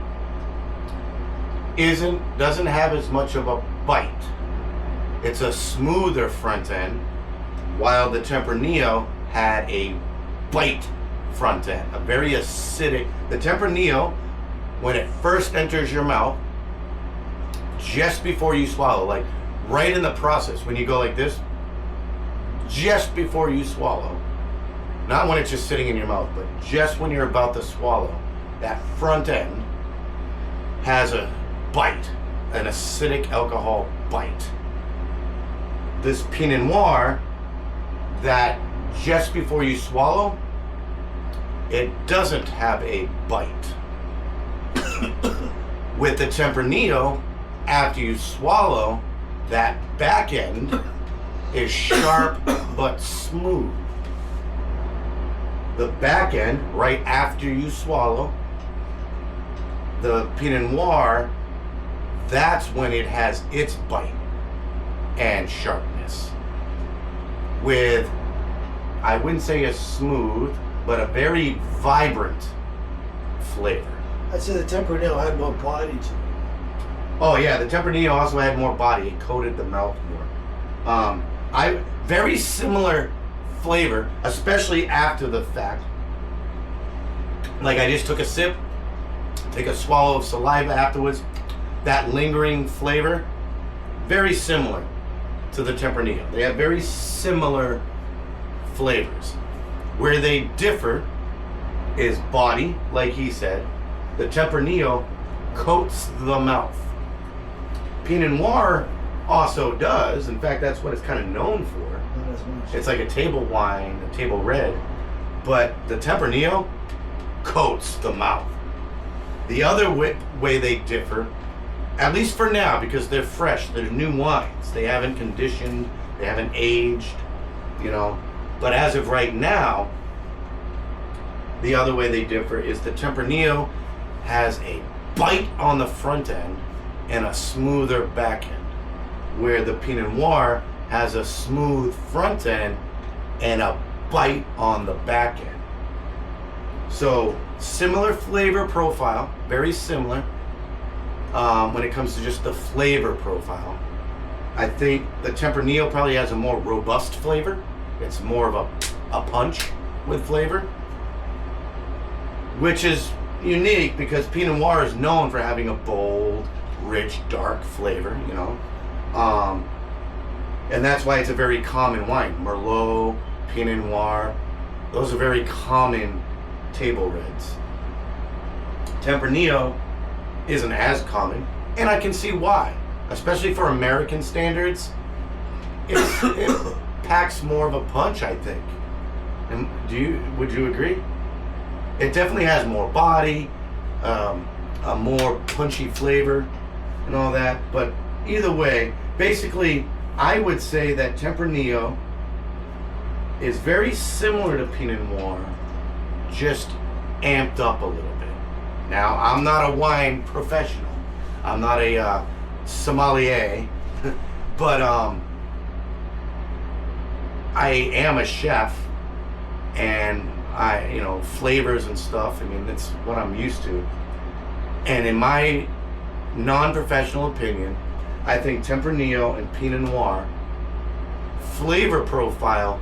doesn't have as much of a bite. It's a smoother front end, while the Tempranillo had a bite front end, a very acidic. The Tempranillo, when it first enters your mouth, just before you swallow, like right in the process, when you go like this, just before you swallow, not when it's just sitting in your mouth, but just when you're about to swallow, that front end has a bite, an acidic alcohol bite. This Pinot Noir, that just before you swallow, it doesn't have a bite. With the Tempranillo, after you swallow, that back end is sharp but smooth. The back end, right after you swallow, the Pinot Noir, that's when it has its bite and sharpness. With, I wouldn't say a smooth, but a very vibrant flavor. I'd say the Tempranillo had more body to it. Oh yeah, the Tempranillo also had more body. It coated the mouth more. Very similar flavor, especially after the fact. Like I just took a sip, take a swallow of saliva afterwards. That lingering flavor, very similar to the Tempranillo. They have very similar flavors. Where they differ is body, like he said. The Tempranillo coats the mouth. Pinot Noir also does. In fact, that's what it's kind of known for. Not as much. It's like a table wine, a table red. But the Tempranillo coats the mouth. The other way they differ, at least for now, because they're fresh, they're new wines. They haven't conditioned, they haven't aged, you know. But as of right now, the other way they differ is the Tempranillo has a bite on the front end and a smoother back end, where the Pinot Noir has a smooth front end and a bite on the back end. So similar flavor profile, very similar when it comes to just the flavor profile. I think the Tempranillo probably has a more robust flavor. It's more of a punch with flavor, which is unique because Pinot Noir is known for having a bold, rich, dark flavor, you know. And that's why it's a very common wine. Merlot, Pinot Noir, those are very common table reds. Tempranillo isn't as common, and I can see why. Especially for American standards, it packs more of a punch, I think. And would you agree? It definitely has more body, a more punchy flavor, and all that. But either way, basically, I would say that Tempranillo is very similar to Pinot Noir, just amped up a little bit. Now, I'm not a wine professional. I'm not a sommelier, but I am a chef, and flavors and stuff. I mean, that's what I'm used to. And in my non-professional opinion, I think Tempranillo and Pinot Noir flavor profile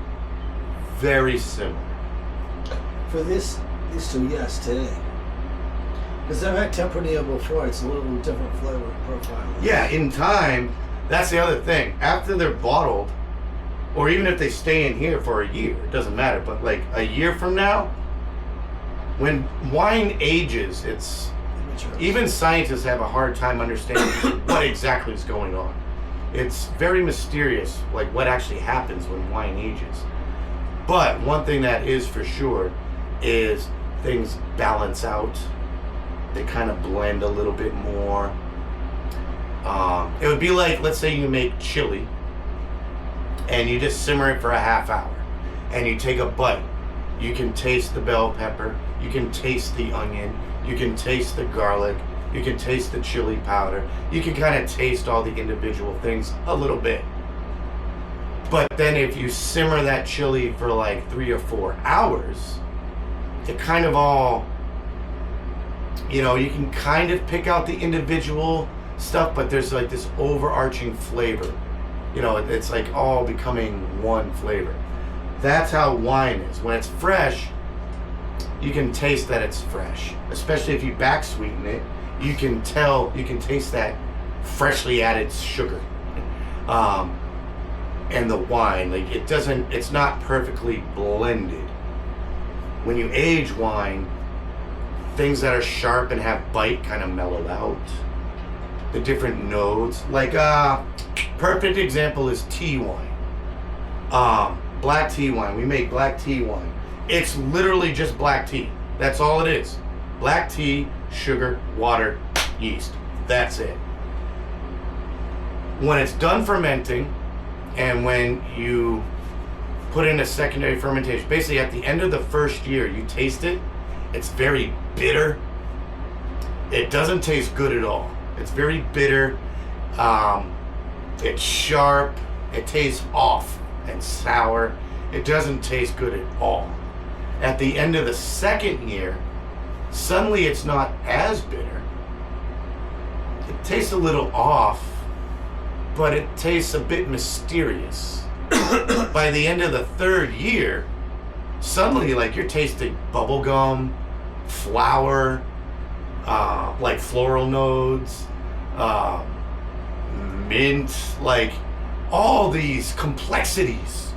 very similar. For these two, yes, today. Because I've had Tempranillo before, it's a little different flavor profile. Yeah, in time, that's the other thing. After they're bottled, or even if they stay in here for a year, it doesn't matter. But like a year from now, when wine ages, even scientists have a hard time understanding what exactly is going on. It's very mysterious, like what actually happens when wine ages. But one thing that is for sure is things balance out. They kind of blend a little bit more. It would be like, let's say you make chili and you just simmer it for a half hour and you take a bite. You can taste the bell pepper, You can taste the onion. You can taste the garlic. You can taste the chili powder. You can kind of taste all the individual things a little bit. But then if you simmer that chili for like 3 or 4 hours, it kind of all, you know, you can kind of pick out the individual stuff, but there's like this overarching flavor. You know, it's like all becoming one flavor. That's how wine is. When it's fresh, you can taste that it's fresh. Especially if you back sweeten it, you can taste that freshly added sugar. And the wine, like it's not perfectly blended. When you age wine, things that are sharp and have bite kind of mellow out. The different nodes, like perfect example is tea wine. Black tea wine. We make black tea wine. It's literally just black tea. That's all it is. Black tea, sugar, water, yeast. That's it. When it's done fermenting, and when you put in a secondary fermentation, basically at the end of the first year, you taste it. It's very bitter. It doesn't taste good at all. It's very bitter. It's sharp. It tastes off and sour. It doesn't taste good at all. At the end of the second year, suddenly it's not as bitter. It tastes a little off, but it tastes a bit mysterious. By the end of the third year, suddenly like you're tasting bubblegum, flour, like floral nodes, mint, like all these complexities,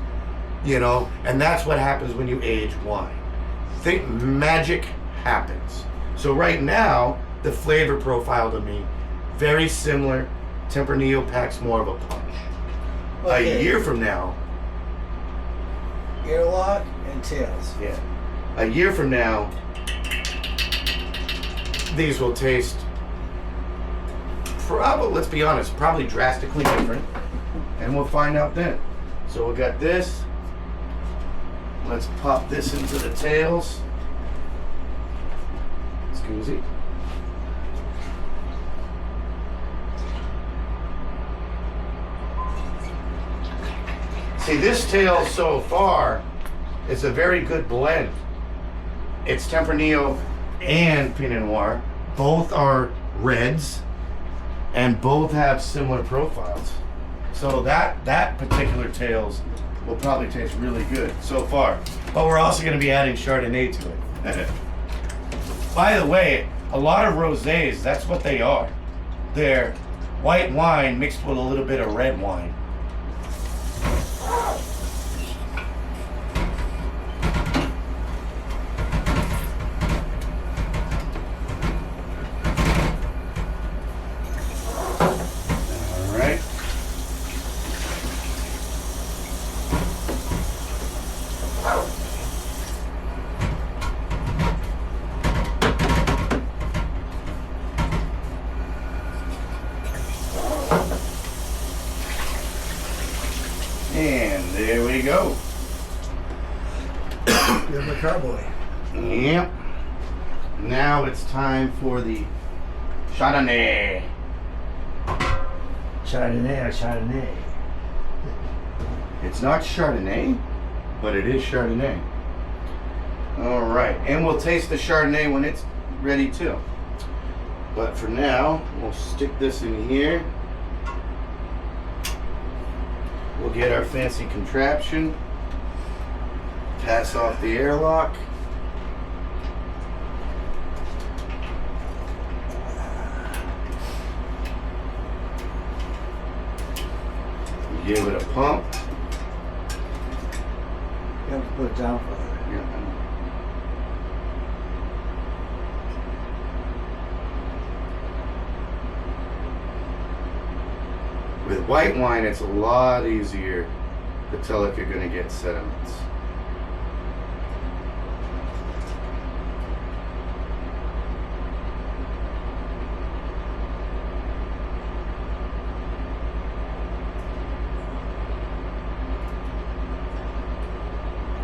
you know, and that's what happens when you age wine. Think magic happens. So right now, the flavor profile to me, very similar. Tempranillo packs more of a punch. Okay. A year from now, Airlock and tails. yeah, a year from now, these will taste probably, let's be honest, probably drastically different. And we'll find out then. So we got this. Let's pop this into the tails. Excuse. See, this tail so far is a very good blend. It's Tempranillo and Pinot Noir. Both are reds and both have similar profiles. So that particular tails will probably taste really good so far. But we're also going to be adding Chardonnay to it. By the way, a lot of rosés, that's what they are. They're white wine mixed with a little bit of red wine. And there we go. You're my carboy. Yep. Now it's time for the Chardonnay. Chardonnay or Chardonnay? It's not Chardonnay, but it is Chardonnay. All right, and we'll taste the Chardonnay when it's ready too. But for now, we'll stick this in here. We'll get our fancy contraption, pass off the airlock. Give it a pump. You have to put it down for her. With white wine, it's a lot easier to tell if you're going to get sediments.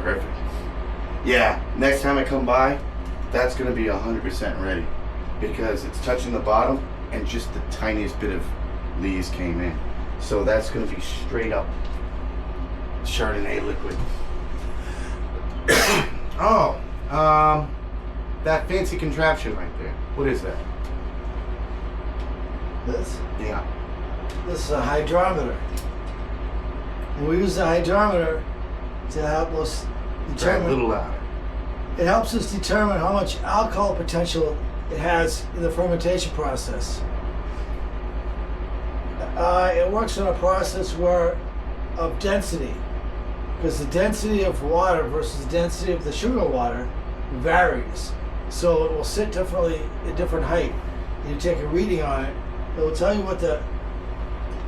Perfect. Yeah, next time I come by, that's going to be 100% ready because it's touching the bottom and just the tiniest bit of lees came in. So that's going to be straight up Chardonnay liquid. Oh, that fancy contraption right there. What is that? This? Yeah. This is a hydrometer. And we use the hydrometer to help us Try a determine. little louder. It helps us determine how much alcohol potential it has in the fermentation process. It works on a process of density, because the density of water versus the density of the sugar water varies. So it will sit differently at different height. You take a reading on it, it will tell you what the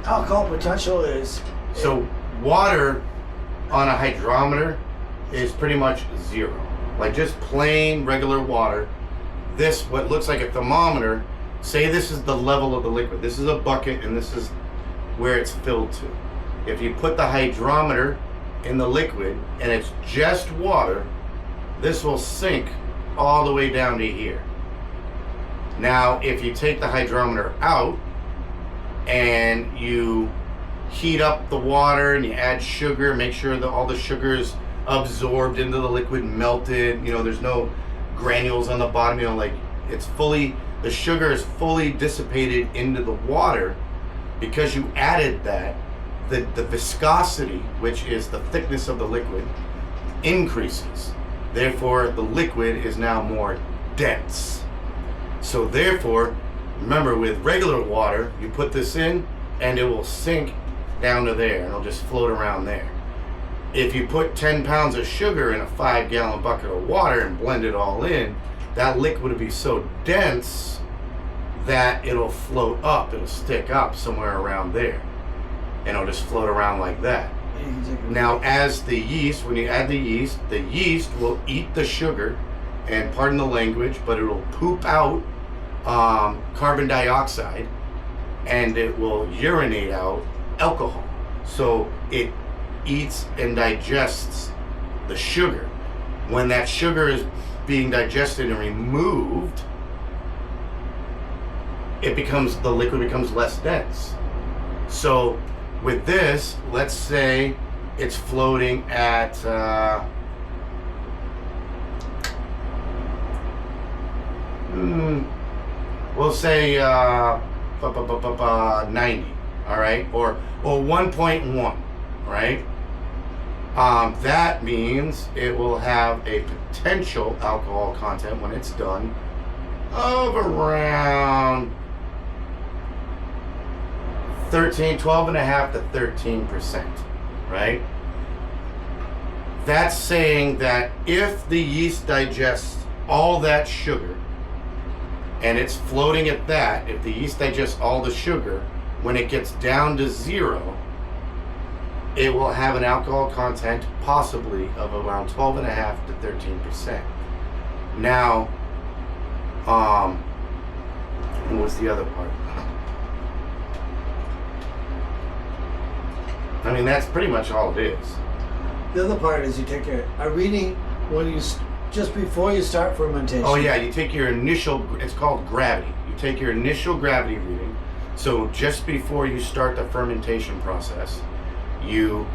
alcohol potential is. So water on a hydrometer is pretty much zero. Like just plain regular water. This, what looks like a thermometer, say this is the level of the liquid. This is a bucket and this is where it's filled to. If you put the hydrometer in the liquid and it's just water, this will sink all the way down to here. Now, if you take the hydrometer out and you heat up the water and you add sugar, make sure that all the sugar is absorbed into the liquid, melted, there's no granules on the bottom, like it's fully, the sugar is fully dissipated into the water because you added that. The viscosity, which is the thickness of the liquid, increases. Therefore, the liquid is now more dense. So therefore, remember, with regular water, you put this in and it will sink down to there and it'll just float around there. If you put 10 pounds of sugar in a 5-gallon bucket of water and blend it all in, that liquid will be so dense that it'll float up, it'll stick up somewhere around there. And it'll just float around like that. Now, as the yeast, when you add the yeast will eat the sugar, and pardon the language, but it will poop out carbon dioxide, and it will urinate out alcohol. So it eats and digests the sugar. When that sugar is being digested and removed, the liquid becomes less dense. So with this, let's say it's floating at we'll say 90, all right, or 1.1, right? That means it will have a potential alcohol content when it's done of around 12.5 to 13%, right? That's saying that if the yeast digests all that sugar and it's floating at that, if the yeast digests all the sugar, when it gets down to zero, it will have an alcohol content possibly of around 12.5 to 13%. Now, what was the other part? I mean, that's pretty much all it is. The other part is you take a reading just before you start fermentation. Oh yeah, you take your initial, it's called gravity. You take your initial gravity reading. So just before you start the fermentation process, you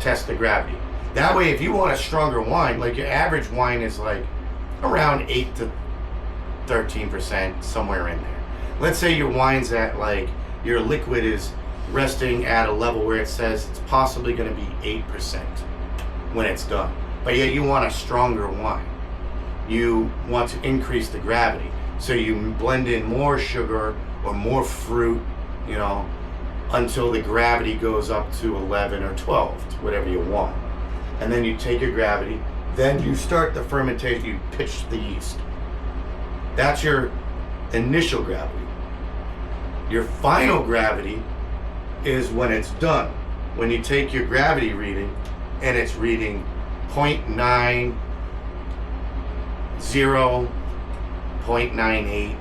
test the gravity. That way, if you want a stronger wine, like your average wine is like around 8 to 13%, somewhere in there. Let's say your wine's at like, your liquid is resting at a level where it says it's possibly going to be 8% when it's done. But yet you want a stronger wine. You want to increase the gravity. So you blend in more sugar or more fruit, until the gravity goes up to 11 or 12, whatever you want. And then you take your gravity, then you start the fermentation, you pitch the yeast. That's your initial gravity. Your final gravity is when it's done. When you take your gravity reading and it's reading 0.90, 0.98,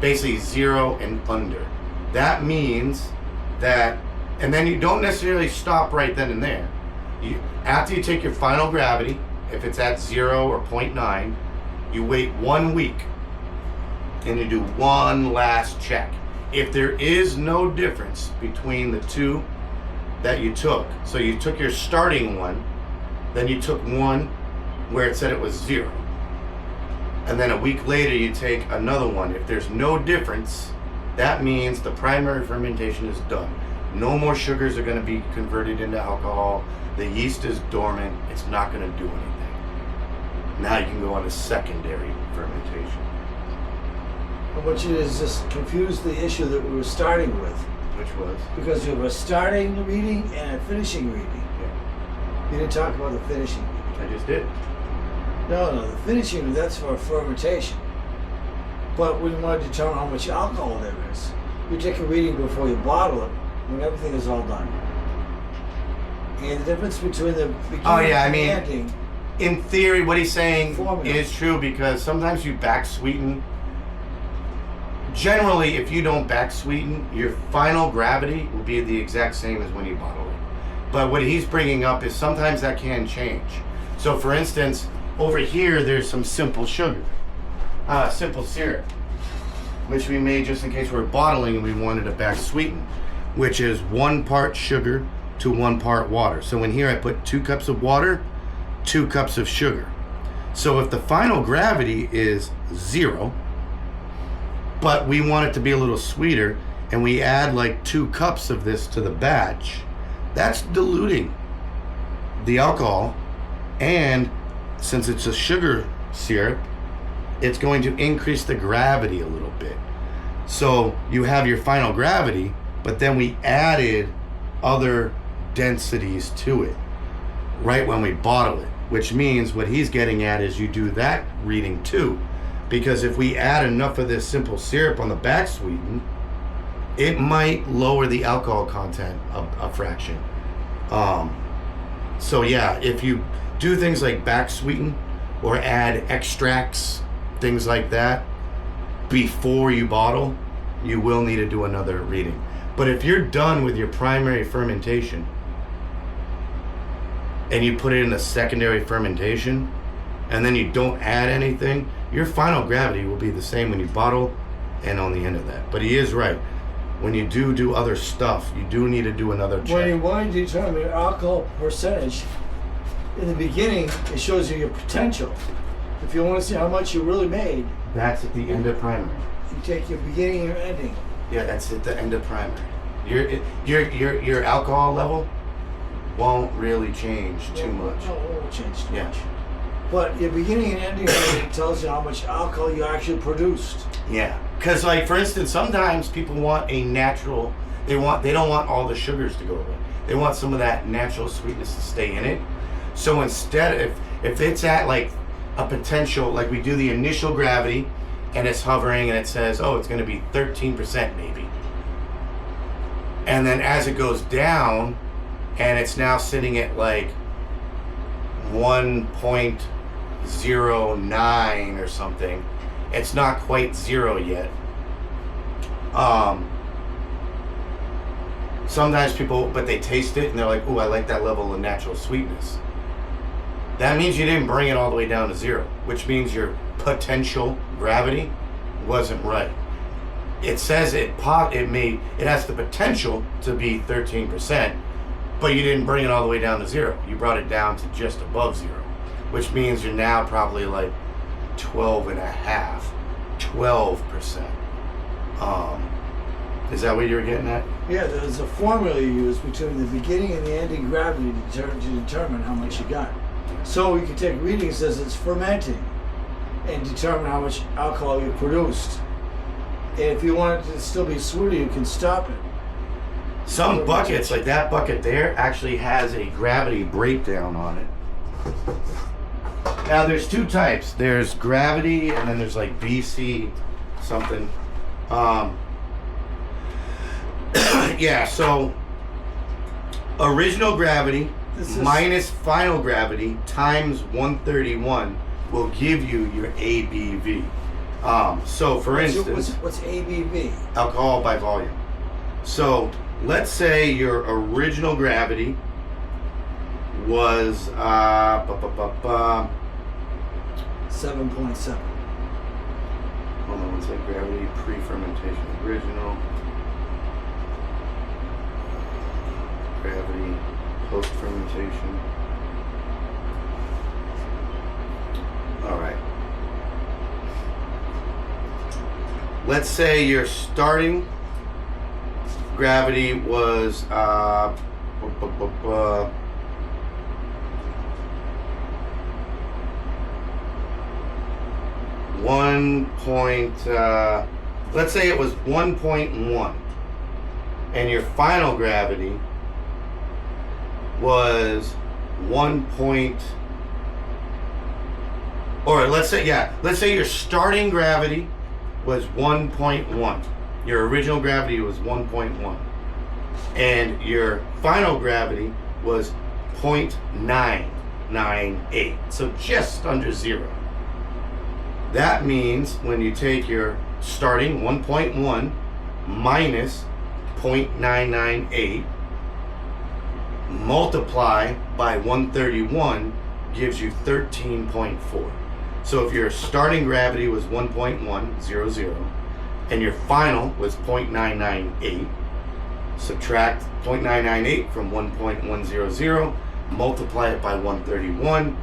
basically 0 and under. That means that, and then you don't necessarily stop right then and there. After you take your final gravity, if it's at 0 or 0.9, You wait 1 week and you do one last check. If there is no difference between the two that you took, so you took your starting one, then you took one where it said it was 0. And then a week later you take another one. If there's no difference, that means the primary fermentation is done. No more sugars are going to be converted into alcohol. The yeast is dormant. It's not going to do anything. Now you can go on to secondary fermentation. I want you to just confuse the issue that we were starting with. Which was? Because you have a starting reading and a finishing reading. Yeah. You didn't talk about the finishing reading. I just did. No, the finishing, that's for fermentation. But when you want to determine how much alcohol there is, you take a reading before you bottle it, when everything is all done. And the difference between the beginning and the ending. In theory, what he's saying Formula. is true, because sometimes you back sweeten. Generally, if you don't back sweeten, your final gravity will be the exact same as when you bottle it. But what he's bringing up is sometimes that can change. So for instance, over here, there's some simple sugar, simple syrup, which we made just in case we're bottling and we wanted to back sweeten, which is 1 part sugar to 1 part water. So in here I put 2 cups of water, 2 cups of sugar. So if the final gravity is 0, but we want it to be a little sweeter, and we add like 2 cups of this to the batch, that's diluting the alcohol, and since it's a sugar syrup, it's going to increase the gravity a little bit. So you have your final gravity, but then we added other densities to it right when we bottle it, which means what he's getting at is you do that reading too, because if we add enough of this simple syrup on the back sweeten, it might lower the alcohol content a fraction. So yeah, if you do things like back sweeten or add extracts, things like that, before you bottle, you will need to do another reading. But if you're done with your primary fermentation and you put it in the secondary fermentation and then you don't add anything, your final gravity will be the same when you bottle and on the end of that. But he is right. When you do other stuff, you do need to do another check. When you want to determine alcohol percentage, in the beginning, it shows you your potential. If you want to see how much you really made, That's at the end of primary. you take your beginning and your ending. Yeah, that's at the end of primary. Your alcohol level won't really change too much. No, it won't change too Yeah. much. But your beginning and ending reading tells you how much alcohol you actually produced. Yeah, because like for instance, sometimes people want a natural. They don't want all the sugars to go away. They want some of that natural sweetness to stay in it. So instead, if it's at like a potential, like we do the initial gravity, and it's hovering, and it says, oh, it's going to be 13% maybe. And then as it goes down, and it's now sitting at like 1.09 or something. It's not quite 0 yet. Sometimes people, but they taste it and they're like, ooh, I like that level of natural sweetness. That means you didn't bring it all the way down to 0, which means your potential gravity wasn't right. It says it has the potential to be 13%, but you didn't bring it all the way down to 0. You brought it down to just above 0, which means you're now probably like 12%. Is that what you were getting at? Yeah, there's a formula you use between the beginning and the ending gravity to determine how much you got. So you can take readings as it's fermenting and determine how much alcohol you produced. And if you want it to still be sweeter, you can stop it. Some buckets, like that bucket there, actually has a gravity breakdown on it. Now there's 2 types. There's gravity and then there's like BC something. Yeah, so original gravity minus final gravity times 131 will give you your ABV. So for instance, what's ABV? Alcohol by volume. So let's say your original gravity 7.7. Hold on one second. Gravity pre-fermentation original. Gravity post-fermentation. All right. Let's say your starting gravity was 1. Let's say it was 1.1, and your final gravity was 1. Or let's say your starting gravity was 1.1. Your original gravity was 1.1, and your final gravity was 0.998. So just under 0. That means when you take your starting 1.1 minus 0.998, multiply by 131 gives you 13.4. So if your starting gravity was 1.100 and your final was 0.998, subtract 0.998 from 1.100, multiply it by 131,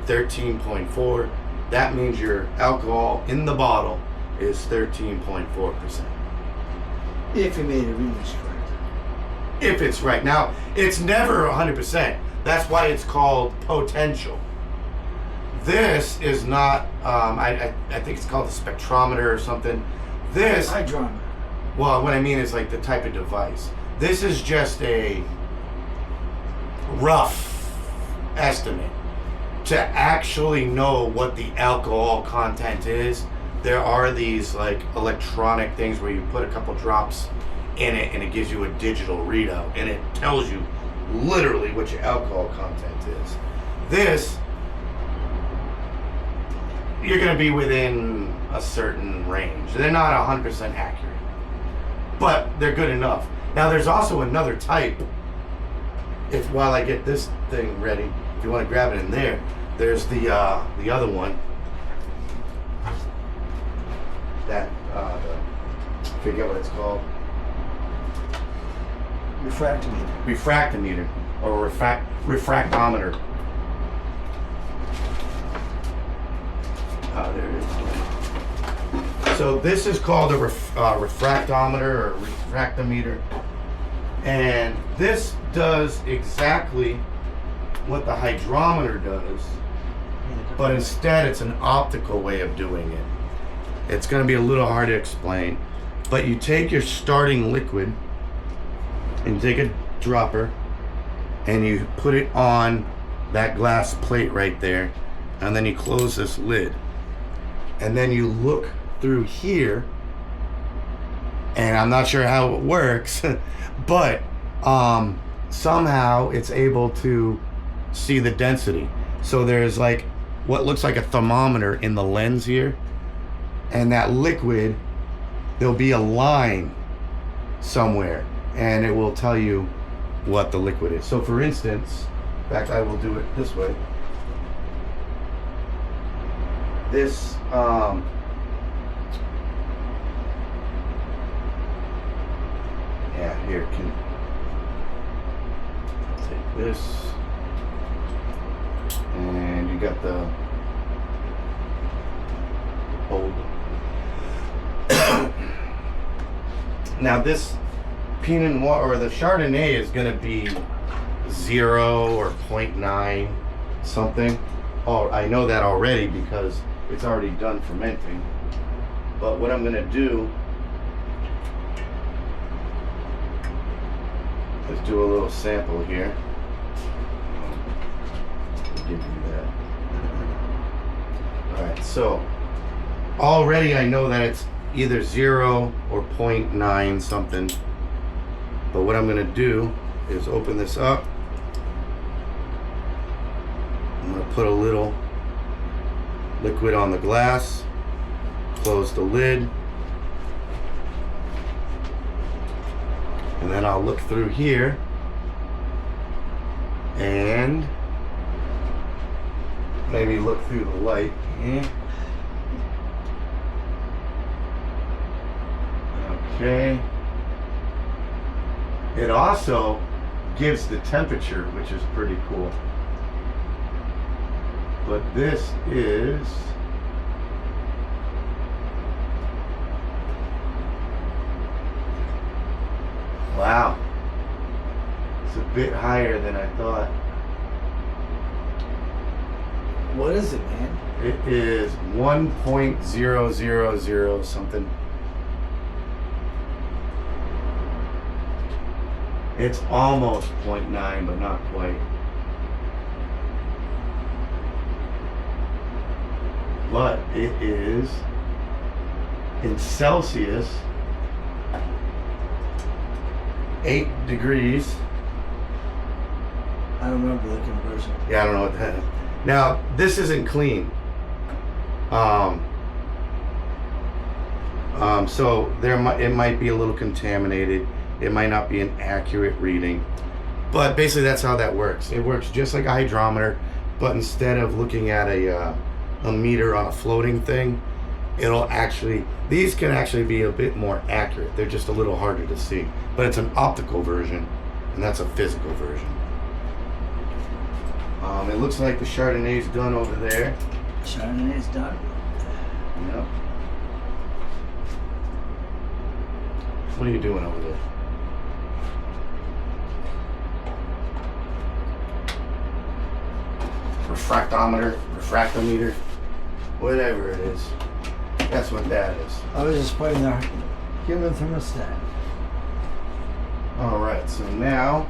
13.4. That means your alcohol in the bottle is 13.4%. If you made it really correct. If it's right. Now, it's never 100%. That's why it's called potential. This is not, I think it's called the spectrometer or something. This, Hydrometer. well, what I mean is like the type of device. This is just a rough estimate. To actually know what the alcohol content is, there are these like electronic things where you put a couple drops in it and it gives you a digital readout and it tells you literally what your alcohol content is. This, you're going to be within a certain range. They're not 100% accurate, but they're good enough. Now there's also another type. If while I get this thing ready, if you want to grab it in there, there's the other one. That I forget what it's called. Refractometer or refractometer. There it is. So this is called a refractometer or refractometer, and this does exactly what the hydrometer does, but instead it's an optical way of doing it. It's going to be a little hard to explain, but you take your starting liquid and take a dropper and you put it on that glass plate right there, and then you close this lid, and then you look through here, and I'm not sure how it works but somehow it's able to see the density. So there's like what looks like a thermometer in the lens here, and that liquid, there'll be a line somewhere and it will tell you what the liquid is. So for instance, in fact I will do it this way. This yeah, here, can take this, and you got the old. Now this Pinot Noir or the Chardonnay is going to be 0 or 0.9 something. Oh, I know that already because it's already done fermenting. But what I'm going to do is do a little sample here. I'll give you that. Alright, so already I know that it's either 0 or 0.9 something. But what I'm going to do is open this up. I'm going to put a little liquid on the glass, close the lid, and then I'll look through here, and maybe look through the light. Yeah. Okay. It also gives the temperature, which is pretty cool. But this is wow. It's a bit higher than I thought. What is it, man? It is 1.000 something. It's almost 0.9, but not quite. But it is in Celsius 8 degrees. I don't remember the conversion. Yeah, I don't know what that is. Now, this isn't clean. So it might be a little contaminated. It might not be an accurate reading. But basically that's how that works. It works just like a hydrometer, but instead of looking at a meter on a floating thing, these can actually be a bit more accurate. They're just a little harder to see. But it's an optical version, and that's a physical version. It looks like the Chardonnay's done over there. Chardonnay's done. Yep. What are you doing over there? Refractometer, whatever it is. That's what that is. I was just putting the human thermostat. All right, so now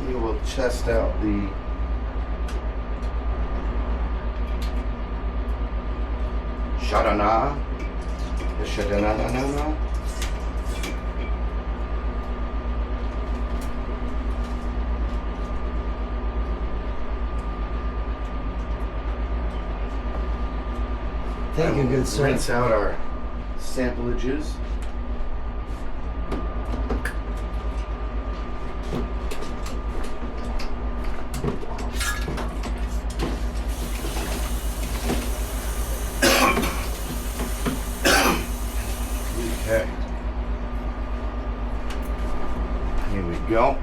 we will test out the Chardonnay. The Chardonnay. Thank you, good sir. Rinse out our sampleages. Okay. Here we go.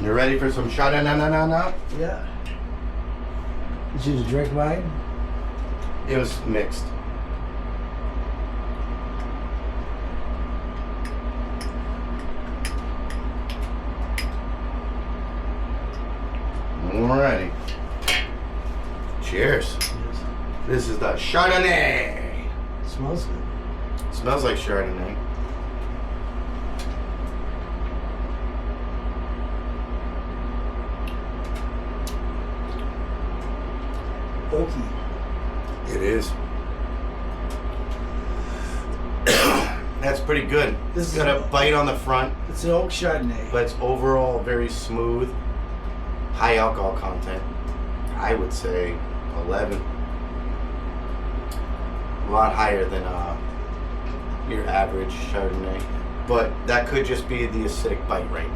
You ready for some Chardonnay? Yeah. Did you drink mine? It was mixed. Alrighty. Cheers. This is the Chardonnay. Smells good. Smells like Chardonnay. Oaky. It is. That's pretty good. This It's is got a bite on the front, It's an oak Chardonnay. but it's overall very smooth. High alcohol content. I would say 11. A lot higher than your average Chardonnay. But that could just be the acidic bite right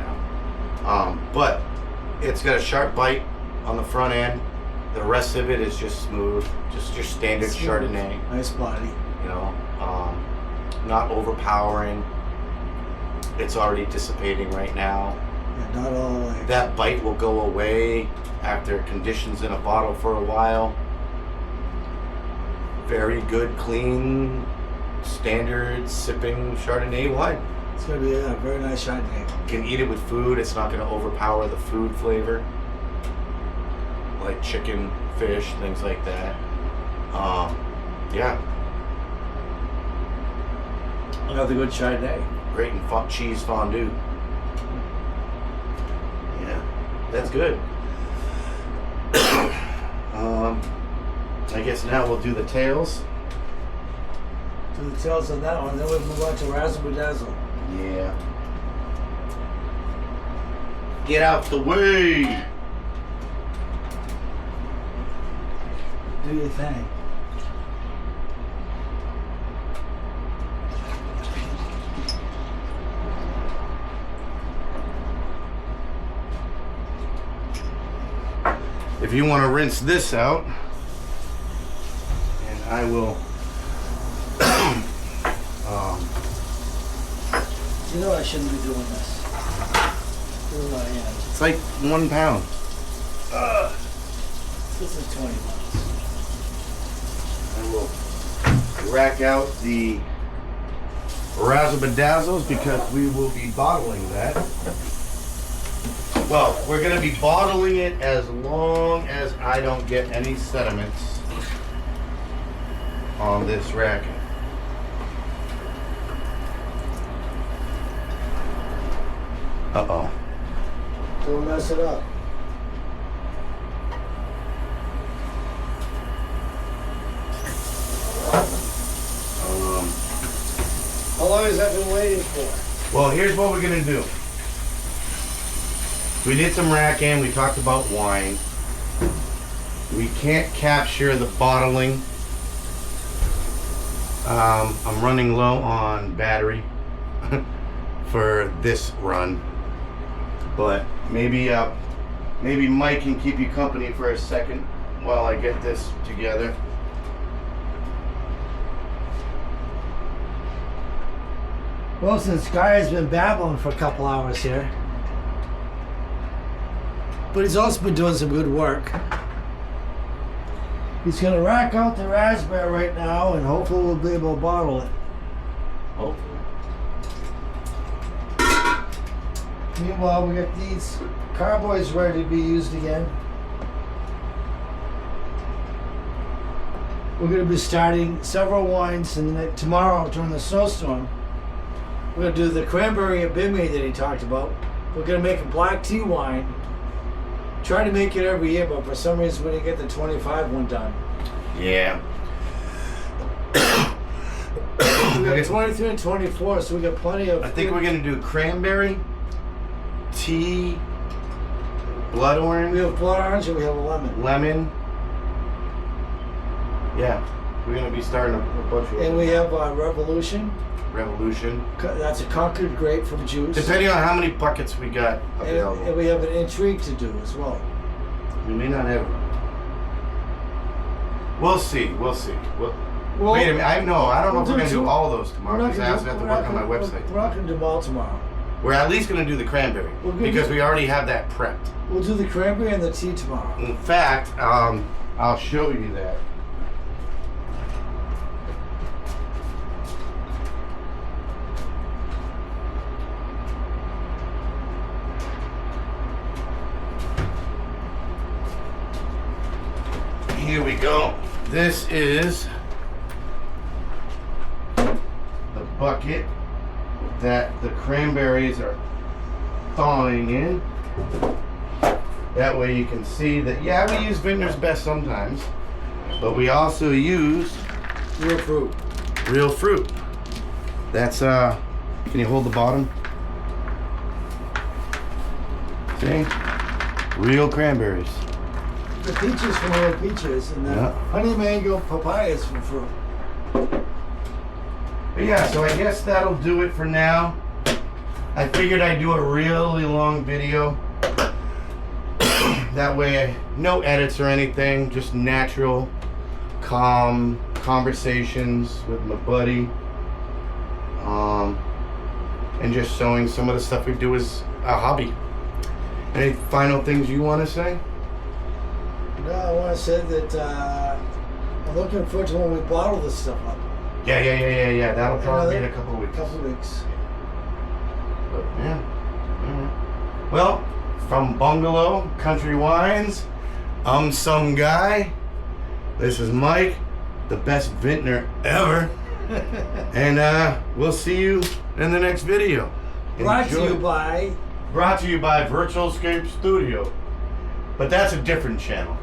now. But it's got a sharp bite on the front end. The rest of it is just smooth, just your standard Smooth. Chardonnay. Nice body. You know, not overpowering. It's already dissipating right now. Yeah, not all like That bite will go away after it conditions in a bottle for a while. Very good, clean, standard sipping Chardonnay wine. It's gonna be a very nice Chardonnay. You can eat it with food. It's not going to overpower the food flavor, like chicken, fish, things like that. Yeah, Another good Chardonnay. great in cheese fondue. Yeah, that's good. I guess now we'll do the tails. Do the tails on that one, then we'll move on to Razzle Bedazzle. Yeah. Get out the way. Do your thing. if you want to rinse this out, and I will. You know I shouldn't be doing this. Here I am. It's like 1 pound. This is 20 bucks. I will rack out the Razzle Bedazzles because we will be bottling that. Well, we're going to be bottling it as long as I don't get any sediments on this racking. Uh-oh. Don't mess it up. How long has that been waiting for? Well, here's what we're gonna do. We did some racking, we talked about wine. We can't capture the bottling. I'm running low on battery for this run. But maybe Mike can keep you company for a second while I get this together. Well, since Guy has been babbling for a couple hours here, but he's also been doing some good work. He's gonna rack out the raspberry right now, and hopefully we'll be able to bottle it. Hopefully. Meanwhile, we got these carboys ready to be used again. We're gonna be starting several wines tomorrow during the snowstorm. We're gonna do the cranberry and bimmy that he talked about. We're gonna make a black tea wine. Try to make it every year, but for some reason we didn't get the 25 one done. Yeah. We got 23 and 24, so we got plenty of. I think we're gonna do cranberry, tea, blood orange. We have blood orange and we have a lemon. Lemon. Yeah, we're gonna be starting a bunch of. And we have Revolution. Revolution. That's a Concord grape from Juice. Depending on how many buckets we got available. And we have an Intrigue to do as well. We may not have. We'll see. We'll see. Well, wait a minute. I don't know if we're gonna do two. all those tomorrow because I also have to work on my website. We're not gonna do them all tomorrow. We're at least gonna do the cranberry because we already have that prepped. We'll do the cranberry and the tea tomorrow. In fact, I'll show you that. Here we go. This is the bucket that the cranberries are thawing in. That way you can see that, yeah, we use Vintner's Best sometimes, but we also use real fruit. Real fruit. That's, can you hold the bottom? See? Real cranberries. The peaches from real peaches, and the honey mango papayas from fruit. But yeah, so I guess that'll do it for now. I figured I'd do a really long video. That way, no edits or anything, just natural, calm conversations with my buddy. And just showing some of the stuff we do as a hobby. Any final things you want to say? No, I want to say that I'm looking forward to when we bottle this stuff up. Yeah. That'll probably be in a couple of weeks. Couple weeks. But yeah. Well, from Bungalow Country Wines, I'm some guy. This is Mike, the best vintner ever. And we'll see you in the next video. Brought to you by Virtual Scape Studio. But that's a different channel.